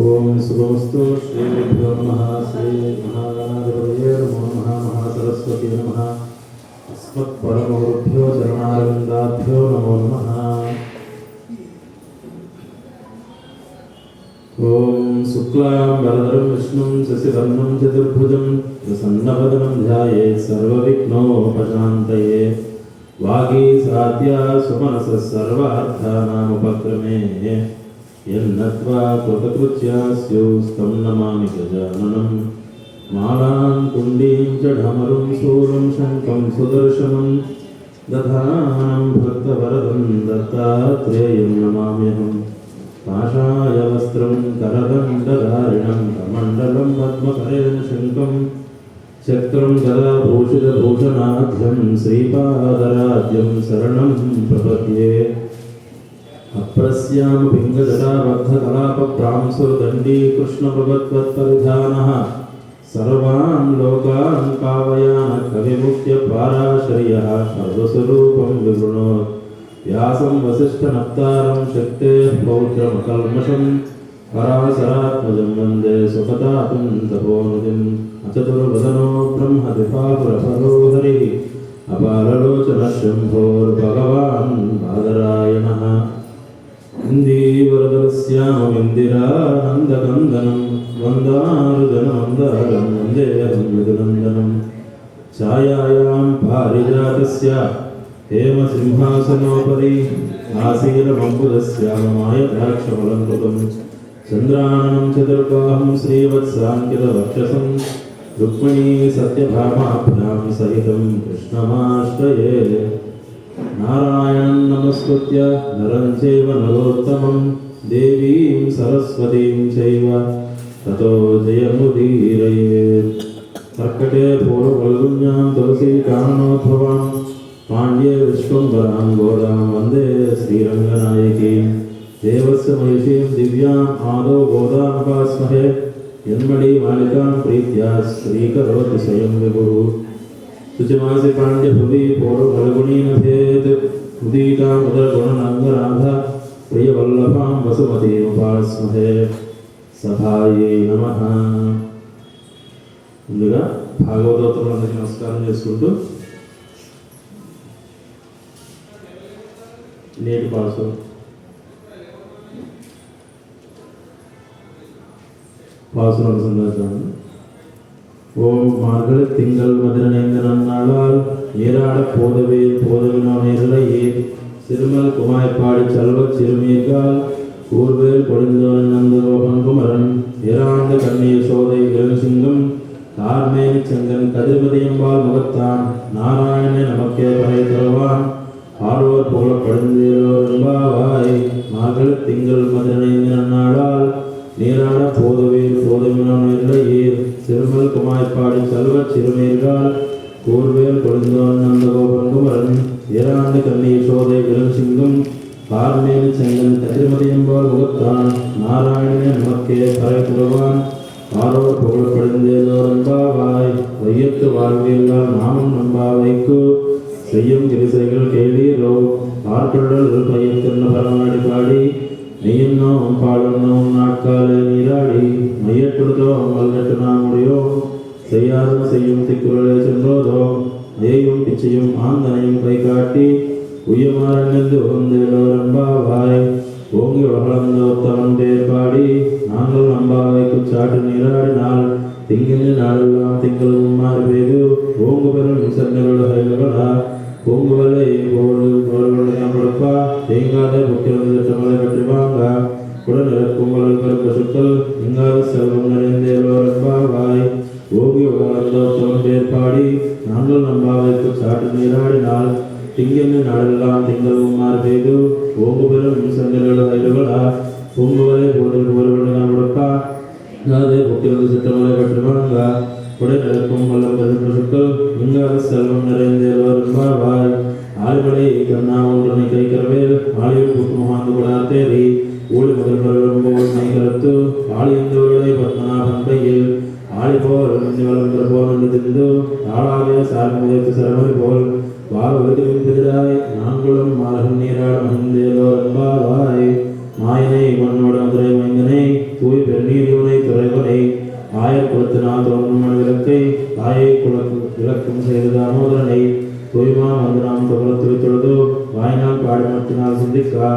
ओम सुभमस्तु श्रीभ्यो नमः श्री महागणाधिपतये नमो नमः महासरस्वती नमः अस्मत्परमगुरुभ्यो चरणारविन्दाभ्यो नमो नमः। ओम शुक्लांबरधरं विष्णुं शशिवर्णं चतुर्भुजं प्रसन्नवदनं ध्यायेत् सर्वविघ्नोपशान्तये वागीसाद्या सुमनसः सर्वार्थानामुपक्रमे यन्नत्वा कृतकृत्यास्योस्तं नमामि गजाननं मालां कुण्डीं च ढमरुं शूलं शङ्खं सुदर्शनं दधानं भक्तवरदं दत्तात्रेयं नमाम्यहं पाशायवस्त्रं करदण्डधारिणं कमण्डलं पद्मकरेण शङ्खं चक्रं गदाभूषितभूषणाढ्यं श्रीपादराज्यं शरणं प्रपद्ये अप्रस्याम पिङ्गजटाबद्धकलापप्रांसुरदण्डी कृष्णप्रभत्वत्परिधानः सर्वान् लोकान् पावयान् कविमुख्यपाराशर्यः सर्वस्वरूपं विवृणोत् व्यासं वसिष्ठनप्तारं शक्तेः पौत्रमकल्मषं पराशरात्मजं वन्दे सुखतातं तपोनिधिम् अचतुर्वदनो ब्रह्मद्विपापुरफलो हरिः अपारलोचनः शम्भोर्भगवान् बादरायणः इन्दीवरदस्याममिन्दिरानन्दकन्दनं वन्दारुजनमन्दारं वन्देऽहं मृदुनन्दनं छायायां पारिजातस्य हेमसिंहासनोपरि आसीनमम्बुदस्याममायद्राक्षफलं कृतं चन्द्राननं चतुर्बाहुं श्रीवत्साङ्कितवक्षसं रुक्मिणी सत्यभामाभ्यां सहितं कृष्णमाश्रये नारायणं नमस्कृत्य नरं चैव नरोत्तमं देवीं सरस्वतीं चैव ततो जयमुदीरयेत्। कर्कटे पूर्वफल्गुण्यां तुलसीकाननोद्भवां पाण्ड्ये विश्वम्भरां गोदां वन्दे श्रीरङ्गनायकीं देवस्य महिषीं दिव्याम् आदौ गोदामुपास्महे यन्मणि मालिकां प्रीत्या श्रीकरोति स्वयं विभुः शुचिमासि पाण्ड्यभुवि पूर्वफल्गुणीनभेत् उदीतां उदरगुणनाङ्गराधा प्रियवल्लभां वसुमतीमुपास्महे सभायै नमः। ముందుగా భాగవతోత్తములందరికీ నమస్కారం చేసుకుంటూ నేటి பாசுரம் சந்தோஷம். ஓம் மார்கழி திங்கள் மதுரநேந்த நன்னாளால் நீராட போதவே போதவினோ நேரலையே சிறுமல் குமாய்ப்பாடி செல்வச் சிறுமீர்கால் கூர்வேல் பொழிந்தோன் நந்தகோபன் குமரன் இராந்த கண்ணீர் சோதை இளஞ்சிங்கம் தார்மேனி சங்கன் கதிர்மதியம்பால் முகத்தான் நாராயணே நமக்கே பறை தருவான் ஆழ்வோர் போல படுந்தேரோரும்பாவாய். மார்கழி திங்கள் மதுரநேந்த நன்னாளால் நீராட போதவே போதவினோ நேரலையே சிறுமல் குமாய்ப்பாடி செல்வச் சிறுமீர்கால் கூர்வேல் பொழிந்தோன் நந்தகோபன் குமரன் இராந்த கண்ணீர் சோதை இளஞ்சிங்கம் பார்மேனி செங்கன் கதிர்மதியம்பால் முகத்தான் நாராயணனே நமக்கே பறை தருவான் ஆரோர் புகழப்படுந்தேதோரம்பாவாய். வையத்து வாழ்வியல்லால் நாமும் நம்பாவைக்கு செய்யும் கிரிசைகள் கேளீரோ ஆர்கடல் பையத்தின் பரமாடி பாடி நெய்யுன்னோம் பாடுன்னோம் நாட்காலே நீராடி மையப்படுத்தோம் வல்லட்டு நாம் முடியோ செய்யாரும் செய்யும் திக்குறளே சென்றோதோ ஐயும் பிச்சையும் ஆந்தனையும் கை காட்டி உயமாறந்து உகந்தேலோரம்பாவாய். ஓங்கி வளர்ந்தோத்தவன் பேர் பாடி நாங்கள் நம்பாவைக்கு சாட்டு நீராடினால் திங்கின்ற நாளெல்லாம் திங்களும் மாறி பெய்து ஓங்கு பெறும் சன்னரோடு ஹைகளா பூங்குவலை போடு கொடுப்பா தேங்காத புக்கிழந்து திட்டமலை பற்றி வாங்க குடநிற பூங்கல் பெரும் பசுக்கள் இங்காத செல்வம் நிறைந்தேலோரம்பாவாய். ஓகி உலகளந்தோத்தவன் பேர்பாடி நாங்கள் நம்பாவைக்கு சாட்டு நீராடினால் திங்கென்னு நாடெல்லாம் திங்களும் மாறு பெய்து ஓங்கு பெறும் செங்கல்கள் வயல்களா பூங்குவரை போதில் ஒருவன் கொடுப்பா அதே புக்கிலிருந்து சிற்றமலை பற்றி வணங்க உடை நடக்கும் வல்லம் பெருக்கள் இங்காத செல்வம் நிறைந்தேவாய் ஆழ்மலை கண்ணா ஒன்றனை கைக்கிறவேல் ஆளியில் புக்கு முகாந்து கூடார் தேடி ஊழி முதல் பருவம்போல் நைகரத்து ஆளியந்தோருடைய பத்மநாபன் கையில் ஆளி போல் வளர்ந்த போல் என்று திரிந்து ஆளாகிய சார்முதற்கு சிறமலை போல் வாழ்வதற்கு பிதிராய் நான்குளம் மாலகன் நீராட மகிழ்ந்தேலோரம்பாவாய் மாயனை மண்ணோட மதுரை மைந்தனை தூய் பெருநீரிவனை துறைவனை ஆயர் குலத்தினால் தோன்றும் விளக்கை தாயை விளக்கம் செய்த தாமோதரனை தூய்மா மந்திரம் தொகுலத்துறை தொழுது வாயினால் பாடிமத்தினால் சிந்திக்கா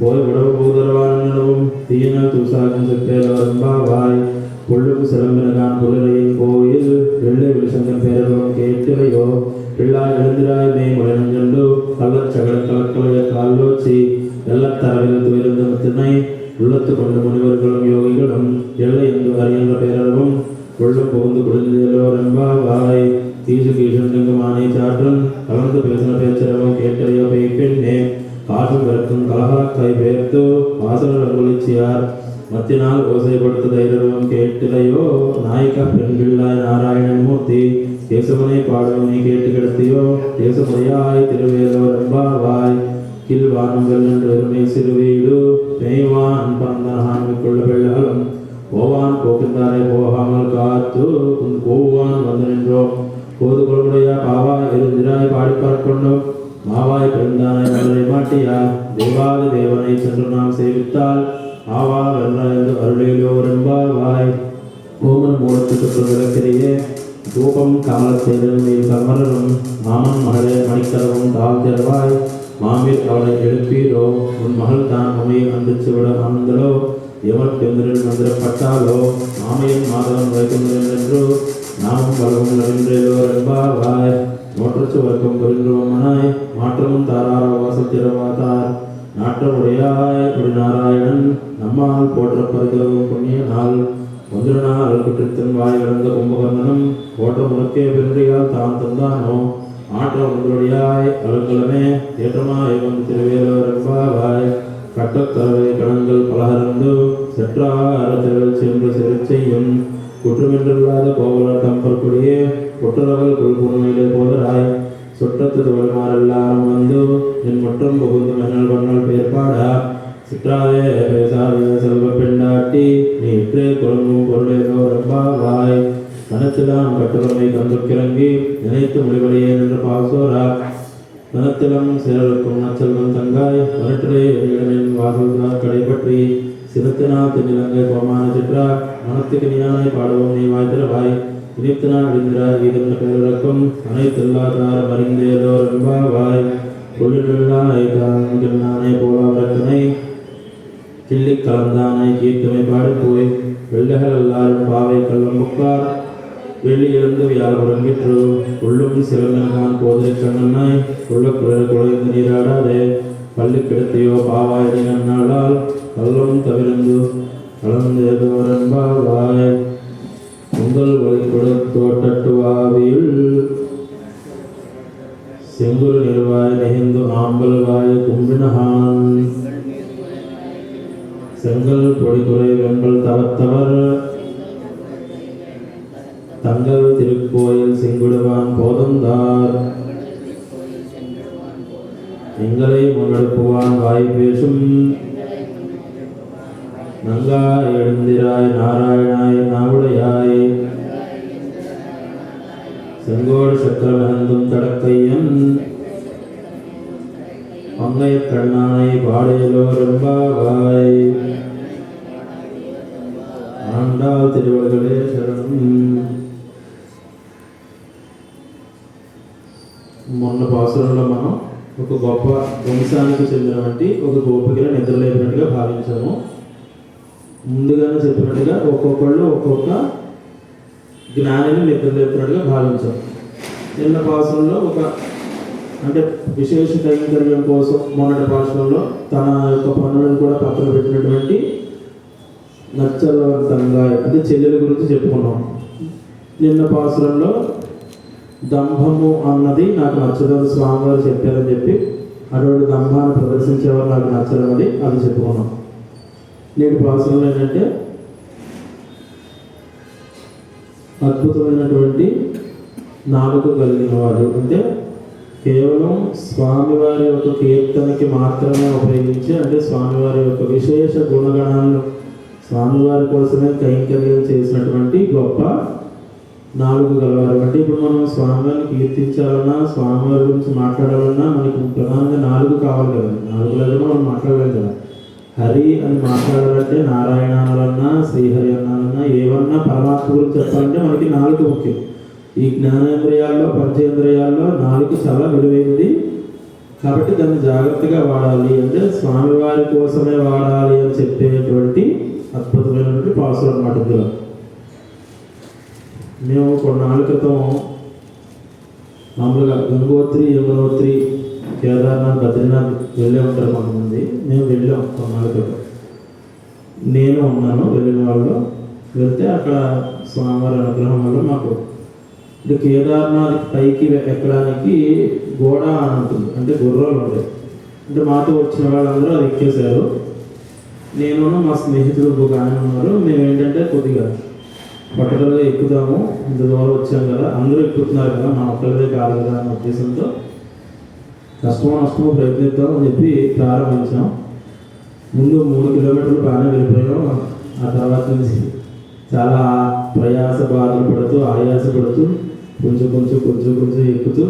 போய் உடவு பூதரவானும் தீயினால் தூசாகும் செப்பேலோரம்பாவாய் பொள்ளுக்கு சிலம்பினகான் புலரையின் கோயில் வெள்ளை விழுசங்கன் பேரர்களும் கேட்டிலையோ பிள்ளாய் எழுந்திராய் மே முளைநஞ்சண்டு கள்ளச்சகட கலக்கலைய கால்லோச்சி வெள்ளத்தரவில் துயர்ந்த முத்தினை உள்ளத்து கொண்ட முனிவர்களும் யோகிகளும் எல்லை என்று அறியன்ற பேரளவும் உள்ளம் புகுந்து குடிந்தேலோரம்பாவாய் தீசு கீழங்கும் ஆணை சாற்றன் கலந்து பேசின பேச்சரவும் கேட்டலையோ பெய்ப்பெண்ணே காற்றும் பிறக்கும் கலகாக்கை பேர்த்து வாசல் அங்குளிச்சியார் மத்தினால் ஓசைப்படுத்த தைரவம் கேட்டிலையோ நாயிகா பெண் பிள்ளாய் நாராயணன் மூர்த்தி தேசமனை பாடுவனை கேட்டு கிடத்தியோ தேசமுறையாய் திருவேலோரம்பாவாய் கீழ் வானங்கள் என்று எருமை சிறுவீடு மேய்வான் பந்தனஹான்மிக்குள்ள வெள்ளாலும் போவான் போக்கின்றாரை போகாமல் காத்து போவான் வந்து நின்றோம் போது கொள்முடையா பாவாய் இருந்திராய் பாடிப்பார் கொண்டோம் மாவாய் பிறந்தானை மதுரை மாட்டியா தேவாதி தேவனை சென்று நாம் சேவித்தால் ஆவா வென்றாய்ந்து அருளிலோரம்பாவாய் கோமன் மூலத்துக்கு விளக்கிறையே தூபம் கமலத்தேரும் கமலரும் மாமன் மகளே மணிக்கரவும் தாழ் தெருவாய் மாமீர் அவளை எழுப்பீரோ உன் மகள் தான் உமையை அந்திச்சு விட ஆனந்தலோ எவர் பெருந்திரன் மந்திரப்பட்டாலோ மாமையின் மாதவன் வைக்கின்றேன் என்று நாமும் பலவும் நவீன்றேலோரம்பாவாய் நோற்றச்சு வர்க்கம் புரிந்துவமனாய் மாற்றமும் தாரார வாசத்திரவாதார் நாற்றமுடையாய் ஒரு நாராயணன் நம்மால் போற்றப்படுகிறவும் புண்ணிய நாள் ஒன்று நாள் குற்றத்தின் வாய் இழந்த கும்பகர்ணனும் போற்ற முழுக்கே பெருந்தியால் தான் தந்தானோ ஆற்ற ஒன்றுடையாய் அலுங்கலமே ஏற்றமாய் வந்து திருவேலோரம்பாவாய் கட்டத்தரவை கணங்கள் பலகரந்து செற்றாரத்தில் சென்று சிறை செய்யும் குற்றமின்றில்லாத கோவலர் தம்பற்குடியே குற்றரவல் குழுக்குமையிலே போதராய் சுற்றத்து தோல்மாரெல்லாம் வந்து என் மற்றும் புகுந்து மென்னல் பண்ணல் பேர்பாடா சிற்றாவே பேசாவே செல்வ பெண்டாட்டி நீற்றே குழம்பும் பொருளேலோரம்பாவாய் மனத்திலாம் கட்டுரைமை கண்டுக்கிறங்கி நினைத்து முடிவடையே என்று பாசோரா மனத்திலம் சிலருக்கும் நச்சல்வன் தங்காய் மனத்திலே இடனின் வாசல்தான் கடைபற்றி சினத்தினால் தென்னிலங்கை கோமான சிற்றா மனத்துக்கு நீயானை பாடுவோம் நீ வாய்த்திரவாய் இனித்தினால் விந்திரா இதென்று பேரிறக்கும் அனைத்தில்லாதார மறிந்தேலோரம்பாவாய் பொருளில்லாய் நானே போலாவரக்கனை கிள்ளி கலந்தானை கீர்த்தமை பாடி போய் வெள்ளைகள் எல்லாரும் பாவை கள்ளம் முக்கார் வெளியிலிருந்து வியாழ் உறங்கிற்று உள்ளும் சிவங்கன் போதிரை கண்ணனாய் உள்ள குழைந்து நீராடாதே பள்ளி கிடத்தியோ பாவாய் நன்னாளால் கல்லும் தவிர்ந்து கலந்தேதோரம்பாவாய் உங்கள் வழி கொடுத்தோட்டட்டுவாவியில் செங்குரு நிர்வாய் நெகிந்து ஆம்பல் வாய் கும்பினஹான் செங்கல் பொடிகுறை வெண்பல் தவத்தவர் தங்கள் திருக்கோயில் செங்குடுவான் போதந்தார் எங்களை முன்னெடுப்புவான் வாய் பேசும் நங்காய் எழுந்திராய் நாராயணாய் நாவுடையாய் செங்கோடு சக்கரமகந்தும் தடக்கையன் பங்கைய கண்ணானை பாடையிலோரம்பாவாய் ஆண்டாள் திருவள்களே శరణం. మొన్న పాసురంలో మనం ఒక గొప్ప వంశానికి చెందినటువంటి ఒక గోపికను నిద్రలేపినట్టుగా భావించాము. ముందుగానే చెప్పినట్టుగా ఒక్కొక్కళ్ళు ఒక్కొక్క జ్ఞానిని నిద్రలేపినట్టుగా భావించాము. నిన్న పాసురంలో ఒక అంటే విశేష కైంకర్యం కోసం మొన్నటి పాసురంలో తన యొక్క పనులను కూడా పక్కన పెట్టినటువంటి నచ్చలవంతంగా అంటే చెల్లెల గురించి చెప్పుకున్నాం. నిన్న పాసురంలో దంభము అన్నది నాకు నచ్చదని స్వామివారు చెప్పారని చెప్పి అటువంటి దంభాన్ని ప్రదర్శించేవారు నాకు నచ్చదన్నది అది చెప్పుకున్నాం. నేటి పాసురంలో ఏంటంటే అద్భుతమైనటువంటి నాలుక కలిగిన వాడు, అంటే కేవలం స్వామివారి యొక్క కీర్తనకి మాత్రమే ఉపయోగించి, అంటే స్వామివారి యొక్క విశేష గుణగణాలను స్వామివారి కోసమే కైంకర్యం చేసినటువంటి గొప్ప నాలుగు గలవారు. అంటే ఇప్పుడు మనం స్వామివారిని కీర్తించాలన్నా స్వామివారి గురించి మాట్లాడాలన్నా మనకి ప్రధానంగా నాలుగు కావాలి కదా. నాలుగు లేకుండా మనం మాట్లాడలేం కదా. హరి అని మాట్లాడాలంటే నారాయణ అనాలన్నా శ్రీహరి అనాలన్నా ఏమన్నా పరమాత్మ గురించి చెప్పాలంటే మనకి నాలుగు ముఖ్యం. ఈ జ్ఞానేంద్రియాల్లో పంచేంద్రియాల్లో నాలుగు చాలా విలువైనది కాబట్టి దాన్ని జాగ్రత్తగా వాడాలి. అంటే స్వామివారి కోసమే వాడాలి అని చెప్పేటువంటి అద్భుతమైనటువంటి పాసులు అన్నమాట. ఇందులో మేము కొన్నాళ్ళ క్రితం మామూలుగా గంగోత్రి యమునోత్రి కేదార్నాథ్ బద్రీనాథ్ వెళ్ళే ఉంటారు కొంతమంది. మేము వెళ్ళాం కొన్నాళ్ళ క్రితం, నేను ఉన్నాను వెళ్ళిన వాళ్ళు. వెళ్తే అక్కడ స్వామివారి అనుగ్రహం వల్ల మాకు అంటే కేదార్నాథ్ పైకి ఎక్కడానికి గోడ అని ఉంటుంది, అంటే గుర్రాలు ఉంటాయి. అంటే మాతో వచ్చిన వాళ్ళందరూ అది ఎక్కేశారు. నేను మా స్నేహితులు ఒక ఆయన ఉన్నారు. మేము ఏంటంటే కొద్దిగా పట్టుదలగా ఎక్కుతాము, ఇంత దూరం వచ్చాం కదా, అందరూ ఎక్కుతున్నారు కదా, మా ఒక్కరిదే కాదు కదా అన్న ఉద్దేశంతో కష్టమో నష్టమో ప్రయత్నిద్దాం అని చెప్పి ప్రారంభించాం. ముందు 3 కిలోమీటర్లు బాగానే వెళ్ళిపోయాం. ఆ తర్వాత నుంచి చాలా ప్రయాస బాధలు పడుతూ ఆయాసపడుతూ కొంచెం ఎక్కుతూ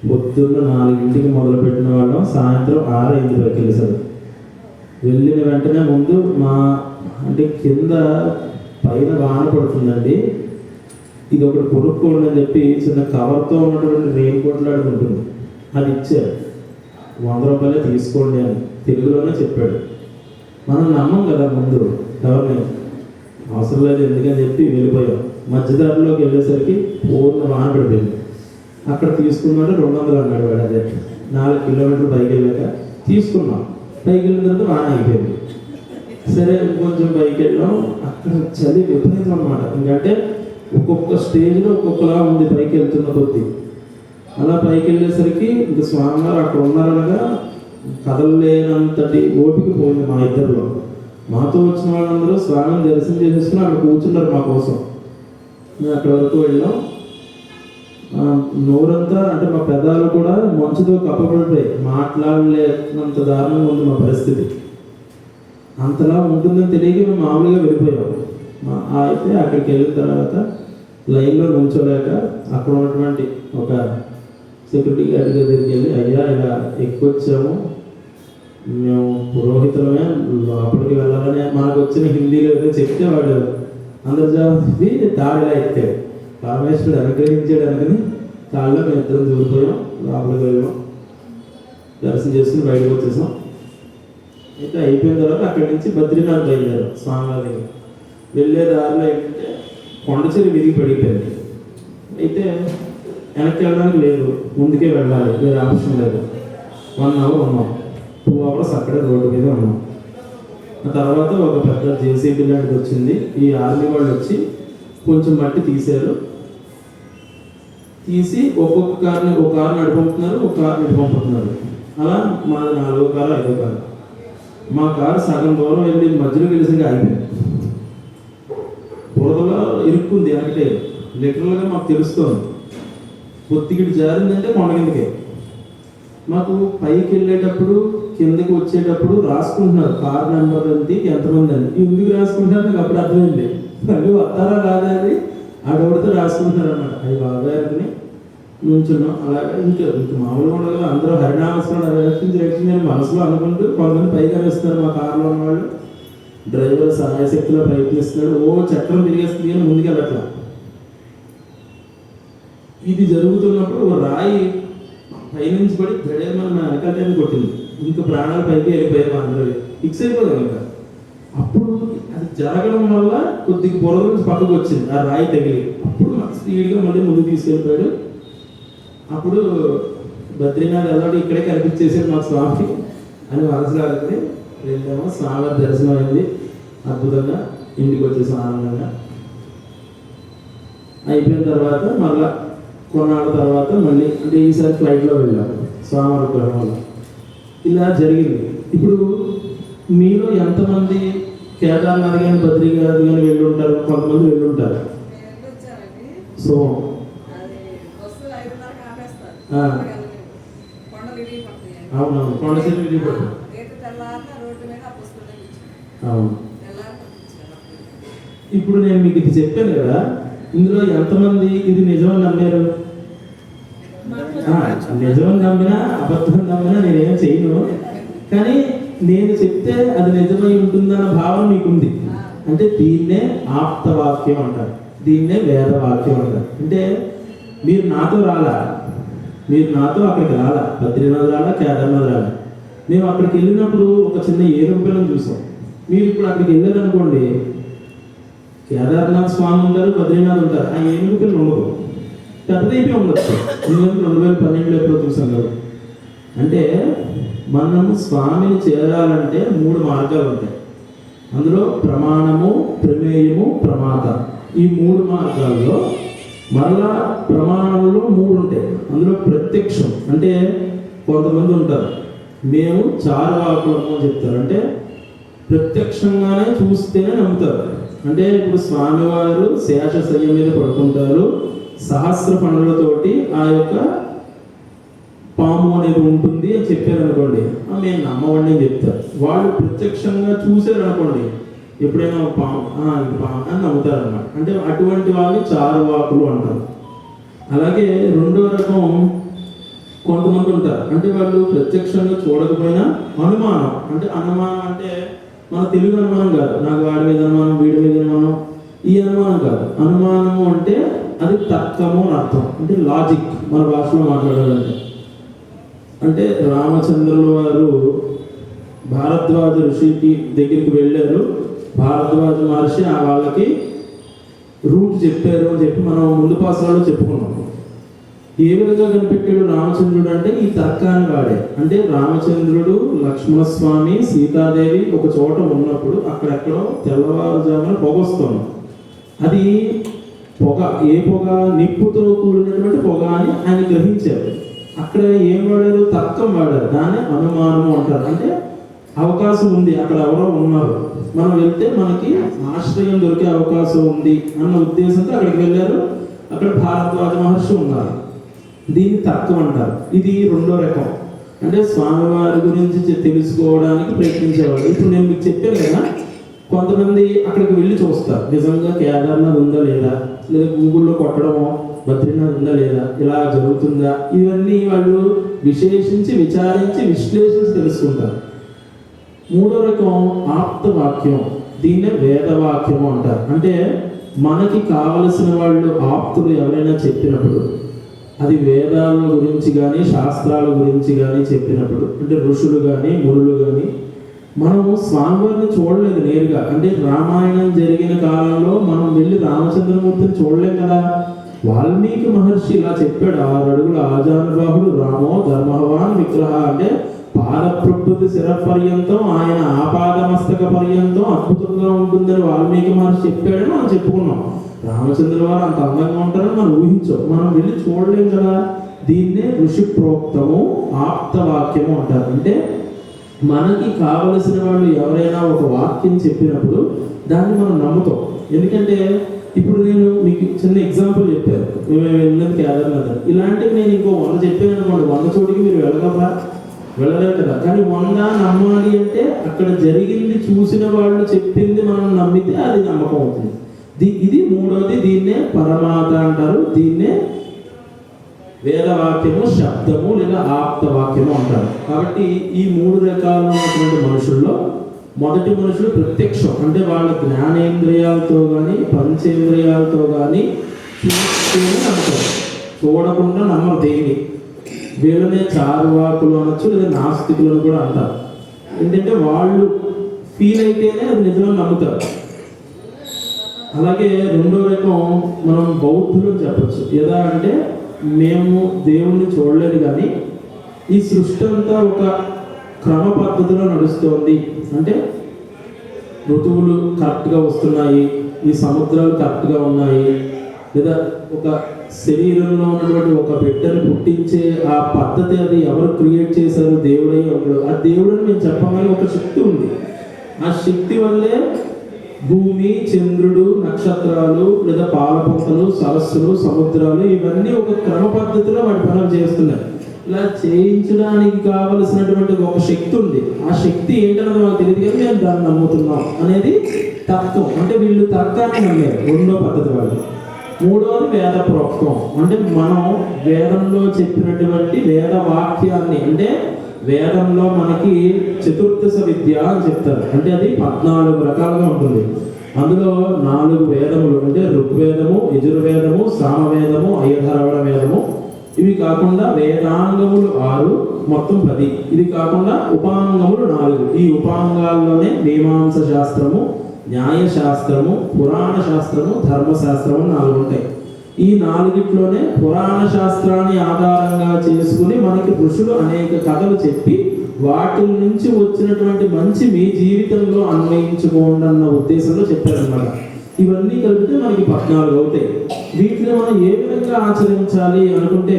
పొద్దున్న 4 మొదలుపెట్టిన వాళ్ళం సాయంత్రం 6 వరకు వెళ్ళేసారు. వెళ్ళిన వెంటనే ముందు అంటే కింద పైన వాన పడుతుందండి, ఇది ఒకటి కొనుక్కోండి అని చెప్పి చిన్న కవర్తో ఉన్నటువంటి రెయిన్ కోట్ లాంటి ఉంటుంది, అది ఇచ్చారు. 100 రూపాయలే తీసుకోండి అని తెలుగులోనే చెప్పాడు. మనం నమ్మం కదా ముందు ఎవరిని, అవసరం లేదు ఎందుకని చెప్పి వెళ్ళిపోయాం. మధ్యదారిలోకి వెళ్ళేసరికి పూర్ణ వాన పడిపోయింది. అక్కడ తీసుకున్నాడు 200 అన్నాడు వాడు. అదే 4 కిలోమీటర్లు పైకి వెళ్ళాక తీసుకున్నాం. పైకి వెళ్ళిన తర్వాత వాన అయిపోయింది. సరే కొంచెం పైకి వెళ్ళాం. అక్కడ చలి విపరీతం అన్నమాట. ఎందుకంటే ఒక్కొక్క స్టేజ్లో ఒక్కొక్కలా ఉంది పైకి వెళ్తున్న కొద్దీ. అలా పైకి వెళ్ళేసరికి ఇంక స్వామివారు అక్కడ ఉన్నారనగా కదలలేనంతటి ఓపిక పోయింది మా ఇద్దరిలో. మాతో వచ్చిన వాళ్ళందరూ స్వామిని దర్శనం చేసేసుకుని అక్కడ కూర్చున్నారు మా కోసం. మేము అక్కడి వరకు వెళ్ళాం. నోరంతా అంటే మా పెదాలు కూడా మంచుతో కప్పబడిపోయి మాట్లాడలేనంత దారుణంగా ఉంది మా పరిస్థితి. అంతలా ఉంటుందని తెలియక మేము మామూలుగా వెళ్ళిపోయాం. అయితే అక్కడికి వెళ్ళిన తర్వాత లైన్లో నుంచోలేక అక్కడ ఉన్నటువంటి ఒక సెక్యూరిటీ గార్డ్ దగ్గరికి వెళ్ళి, అయ్యా ఇలా ఎక్కువచ్చాము, మేము పురోహితులమే, లోపలికి వెళ్ళాలని మనకు వచ్చిన హిందీలో ఏదో చెప్తే వాడు అందరిజాతి తాళిలా ఎత్తాడు. పరమేశ్వరుడు అనుగ్రహించాడు అనుకుని తాళ్ళలో మేము ఇద్దరం దూరిపోయాం. లోపలికి వెళ్ళాం, దర్శనం చేసుకుని బయటకు వచ్చేసాం. అయితే అయిపోయిన తర్వాత అక్కడి నుంచి బద్రీనాథ్ బయలుదేరాం. స్వామివారి వెళ్ళే దారిలో ఏంటంటే కొండ చెరి విరిగి పడిపోయింది. అయితే వెనక్కి వెళ్ళడానికి లేదు, ముందుకే వెళ్ళాలి, వేరే ఆప్షన్ లేదు. 1 అవర్ ఉన్నాం, 2 అవర్స్ అక్కడే రోడ్డు మీద ఉన్నాం. ఆ తర్వాత ఒక పెద్ద జేసీబీ లాంటిది వచ్చింది. ఈ ఆర్మీ వాళ్ళు వచ్చి కొంచెం మట్టి తీశారు. తీసి ఒక్కొక్క కార్ని, ఒక కారు నడిపంపుతున్నారు, ఒక కారు నడిపంపుతున్నారు. అలా మాది 4వ కారు 5వ కారు. మా కారు సగం దూరం వెళ్ళి మధ్యలో వెళ్ళేసరికి ఆగిపోయింది. బురదలో ఇరుక్కుంది అంటే లిటరల్గా మాకు తెలుస్తుంది. పొత్తికిటి జారిందంటే కొండ కిందకే. మాకు పైకి వెళ్ళేటప్పుడు కిందకి వచ్చేటప్పుడు రాసుకుంటున్నారు కార్ నెంబర్ అంతే ఎంతమంది అని. ఎందుకు రాసుకుంటున్నారు నాకు అప్పుడు అర్థమైంది. మళ్ళీ వస్తారా రాదా అని ఆ డౌట్తో రాసుకుంటున్నారు అన్నమాట. అవి బాగారిని నుంచున్నాం. అలాగే ఇంకా మామూలుగా ఉండదు, అందరూ హరినామస్మరణ రక్షించి మనసులో అనుకుంటూ కొంతమంది పైగా వేస్తున్నారు. మా కారులో ఉన్నవాళ్ళు డ్రైవర్ సహాయశక్తిలో ప్రయత్నిస్తున్నాడు. చక్రం తిరిగేస్తుంది అని ముందుకెళ్ళట్లా. ఇది జరుగుతున్నప్పుడు ఓ రాయి పైనుంచి పడి గడేమని మన వెనకాలని కొట్టింది. ఇంకా ప్రాణాలు పైకి వెళ్ళిపోయాము, అందరూ ఫిక్స్ అయిపోయాం. ఇంకా అప్పుడు అది జరగడం వల్ల కొద్దిగా బురద నుంచి పక్కకు వచ్చింది ఆ రాయి తగిలి. అప్పుడు స్పీడ్గా మళ్ళీ ముందుకు తీసుకెళ్ళిపోయాడు. అప్పుడు బద్రీనాథ్ ఎలాంటి ఇక్కడే కనిపించేసాడు మాకు స్వామి అని మనసులో అనుకుని వెళ్ళాము. స్వామి దర్శనం అయింది అద్భుతంగా. ఇంటికి వచ్చేసాం ఆనందంగా. అయిపోయిన తర్వాత మళ్ళీ కొన్నాళ్ళ తర్వాత మళ్ళీ అంటే ఈసారి ఫ్లైట్లో వెళ్ళాం స్వామివారి గ్రహం వల్ల. ఇలా జరిగింది. ఇప్పుడు మీలో ఎంతమంది కేదార్నాథ్ కానీ బద్రీనాథ్ కానీ వెళ్ళి ఉంటారు? కొంతమంది వెళ్ళి ఉంటారు. సో అవునవును, కొండ చెట్టు విరిగిపోతుంది. అవును. ఇప్పుడు నేను మీకు ఇది చెప్పాను కదా, ఇందులో ఎంతమంది ఇది నిజమని నమ్మారు? నిజమని నమ్మినా అబద్ధం నమ్మినా నేనేం చేయను, కానీ నేను చెప్తే అది నిజమై ఉంటుందన్న భావన మీకుంది. అంటే దీన్నే ఆప్తవాక్యం అంటారు, దీన్నే వేదవాక్యం అంటారు. అంటే మీరు నాతో రాలా, మీరు నాతో అక్కడికి రాలా, బద్రీనాథ్ రాలా, కేదార్నాథ్ రాలా. మేము అక్కడికి వెళ్ళినప్పుడు ఒక చిన్న ఏనుగులను చూసాం. మీరు ఇప్పుడు అక్కడికి వెళ్ళారనుకోండి, కేదార్నాథ్ స్వామి ఉంటారు, బద్రీనాథ్ ఉంటారు, ఆ ఏనుగు పిల్లలు ఉండదు, పెద్దదైపోయి ఉండొచ్చు. 2012 ఎప్పుడో చూసాం కదా. అంటే మనం స్వామిని చేరాలంటే 3 మార్గాలు ఉంటాయి. అందులో ప్రమాణము, ప్రమేయము, ప్రమాత. ఈ 3 మార్గాల్లో మరలా ప్రమాణంలో 3 ఉంటాయి. అందులో ప్రత్యక్షం అంటే కొంతమంది ఉంటారు, మేము చారువాకులము అని చెప్తారు. అంటే ప్రత్యక్షంగానే చూస్తేనే నమ్ముతారు. అంటే ఇప్పుడు స్వామివారు శేషశయ్య మీద పడుకుంటారు, సహస్ర పనులతోటి ఆ యొక్క పాము అనేది ఉంటుంది అని చెప్పారు అనుకోండి, మేము నమ్మవండి అని చెప్తారు. వాళ్ళు ప్రత్యక్షంగా చూసారు అనుకోండి, ఎప్పుడైనా పాము అని నమ్ముతారు అన్నమాట. అంటే అటువంటి వాళ్ళని చారువాకులు అంటారు. అలాగే రెండో రకం కొంతమంది ఉంటారు, అంటే వాళ్ళు ప్రత్యక్షంగా చూడకపోయినా అనుమానం. అంటే అనుమానం అంటే మన తెలుగు అనుమానం కాదు, నాకు వాడి మీద అనుమానం, వీడి మీద అనుమానం, ఈ అనుమానం కాదు. అనుమానము అంటే అది తర్కము అని అర్థం, అంటే లాజిక్ మన భాషలో మాట్లాడాలంటే. అంటే రామచంద్రుల వారు భారద్వాజ ఋషికి దగ్గరికి వెళ్ళారు. భారద్వాజ మహర్షి ఆ వాళ్ళకి రూట్ చెప్పారు అని చెప్పి మనం ముందు పాసరాలో చెప్పుకున్నాం. ఏ విధంగా కనిపెట్టాడు రామచంద్రుడు అంటే ఈ తర్కాన్ని వాడే. అంటే రామచంద్రుడు, లక్ష్మణస్వామి, సీతాదేవి ఒక చోట ఉన్నప్పుడు అక్కడెక్కడో తెల్లవారుజామున పొగ వస్తుంది. అది పొగ, ఏ పొగ? నిప్పుతో కూడినటువంటి పొగ అని ఆయన గ్రహించారు. అక్కడ ఏం వాడారు? తర్కం వాడారు. దాన్ని అనుమానము అంటారు. అంటే అవకాశం ఉంది, అక్కడ ఎవరో ఉన్నారు, మనం వెళ్తే మనకి ఆశ్రయం దొరికే అవకాశం ఉంది అన్న ఉద్దేశంతో అక్కడికి వెళ్ళారు. అక్కడ భారద్వాజ మహర్షి ఉన్నారు. దీన్ని తర్కం అంటారు. ఇది రెండో రకం. అంటే స్వామివారి గురించి తెలుసుకోవడానికి ప్రయత్నించేవాళ్ళు. ఇప్పుడు నేను మీకు చెప్పాను కదా, కొంతమంది అక్కడికి వెళ్ళి చూస్తారు, నిజంగా కేదార్నాథ్ ఉందా లేదా, లేదా గూగుల్లో కొట్టడమో బద్రీనాథ్ ఉందా లేదా, ఇలా జరుగుతుందా, ఇవన్నీ వాళ్ళు విశేషించి విచారించి విశ్లేషించి తెలుసుకుంటారు. మూడో రకం ఆప్తవాక్యం, దీన్నే వేదవాక్యము అంటారు. అంటే మనకి కావలసిన వాళ్ళు ఆప్తులు ఎవరైనా చెప్పినప్పుడు, అది వేదాల గురించి కానీ శాస్త్రాల గురించి కానీ చెప్పినప్పుడు, అంటే ఋషులు కానీ మునులు కానీ, మనము స్వామివారిని చూడలేదు నేరుగా. అంటే రామాయణం జరిగిన కాలంలో మనం వెళ్ళి రామచంద్రమూర్తిని చూడలేం కదా. వాల్మీకి మహర్షి ఇలా చెప్పాడు, 6 అడుగుల ఆజానుబాహుడు రామో ధర్మవాన్ విగ్రహ. అంటే పాదప్రకృతి శిర పర్యంతం, ఆయన ఆపాదమస్తక పర్యంతం అద్భుతంగా ఉంటుందని వాల్మీకి మహర్షి చెప్పాడని మనం చెప్పుకున్నాం. రామచంద్ర వారు అంత అందంగా ఉంటారని మనం ఊహించాం, మనం వెళ్ళి చూడలేం కదా. దీన్నే ఋషి ప్రోక్తము ఆప్తవాక్యము అంటారు. అంటే మనకి కావలసిన వాళ్ళు ఎవరైనా ఒక వాక్యం చెప్పినప్పుడు దాన్ని మనం నమ్ముతాం. ఎందుకంటే ఇప్పుడు నేను మీకు చిన్న ఎగ్జాంపుల్ చెప్పాను, మేము వెళ్ళినది కేదార్నాథ్. ఇలాంటివి నేను ఇంకో 100 చెప్పాను అనుకోండి, 100 చోటికి మీరు వెళ్ళలేరు కదా. కానీ 100 నమ్మాలి అంటే అక్కడ జరిగింది చూసిన వాళ్ళు చెప్పింది మనం నమ్మితే అది నమ్మకం అవుతుంది. ఇది మూడోది, దీన్నే పరమాత అంటారు. దీన్నే వేదవాక్యము, శబ్దము లేదా ఆప్తవాక్యము అంటారు. కాబట్టి ఈ 3 రకాలైనటువంటి మనుషుల్లో మొదటి మనుషులు ప్రత్యక్షం, అంటే వాళ్ళ జ్ఞానేంద్రియాలతో కానీ పంచేంద్రియాలతో కానీ చూస్తేనే నమ్ముతారు, చూడకుండా నమ్మరు దేని. వీళ్ళనే చారువాకులు అనొచ్చు, లేదా నాస్తికులను కూడా అంటారు. ఏంటంటే వాళ్ళు ఫీల్ అయితేనే అది నిజమని నమ్ముతారు. అలాగే రెండో రకం మనం బౌద్ధులు చెప్పచ్చు. ఎలా అంటే మేము దేవుణ్ణి చూడలేదు, కానీ ఈ సృష్టి అంతా ఒక క్రమ పద్ధతిలో నడుస్తోంది. అంటే ఋతువులు కరెక్ట్గా వస్తున్నాయి, ఈ సముద్రాలు కరెక్ట్గా ఉన్నాయి, లేదా ఒక శరీరంలో ఉన్నటువంటి ఒక బిడ్డను పుట్టించే ఆ పద్ధతి అది ఎవరు క్రియేట్ చేశారు? దేవుడై ఉంటాడు. ఆ దేవుడని మేము చెప్పగానే ఒక శక్తి ఉంది. ఆ శక్తి వల్లే భూమి, చంద్రుడు, నక్షత్రాలు, లేదా పాలపుంతలు, సరస్సులు, సముద్రాలు ఇవన్నీ ఒక క్రమ పద్ధతిలో వాటి పనులు చేస్తున్నాయి. ఇలా చేయించడానికి కావలసినటువంటి ఒక శక్తి ఉంది. ఆ శక్తి ఏంటన్నది మాకు తెలియదు, కానీ మేము దాన్ని నమ్ముతున్నాం అనేది తర్కం. అంటే వీళ్ళు తర్కాన్ని నమ్మారు, రెండో పద్ధతి వాళ్ళు. మూడవది వేద ప్రోక్తం. అంటే మనం వేదంలో చెప్పినటువంటి వేద వాక్యాన్ని, అంటే వేదంలో మనకి చతుర్దశ విద్య అని చెప్తారు. అంటే అది 14 రకాలుగా ఉంటుంది. అందులో 4 వేదములు, అంటే ఋగ్వేదము, యజుర్వేదము, సామవేదము, అయధరవణ వేదము. ఇవి కాకుండా వేదాంగములు 6, మొత్తం 10. ఇది కాకుండా ఉపాంగములు 4. ఈ ఉపాంగాల్లోనే మీమాంస శాస్త్రము, న్యాయశాస్త్రము, పురాణ శాస్త్రము, ధర్మశాస్త్రము 4 ఉంటాయి. ఈ 4గిట్లోనే పురాణ శాస్త్రాన్ని ఆధారంగా చేసుకుని మనకి ఋషులు అనేక కథలు చెప్పి వాటి నుంచి వచ్చినటువంటి మంచి మీ జీవితంలో అన్వయించుకోండి అన్న ఉద్దేశంలో చెప్పారన్నమాట. ఇవన్నీ కలిపితే మనకి 14 అవుతాయి. వీటిని మనం ఏ విధంగా ఆచరించాలి అనుకుంటే,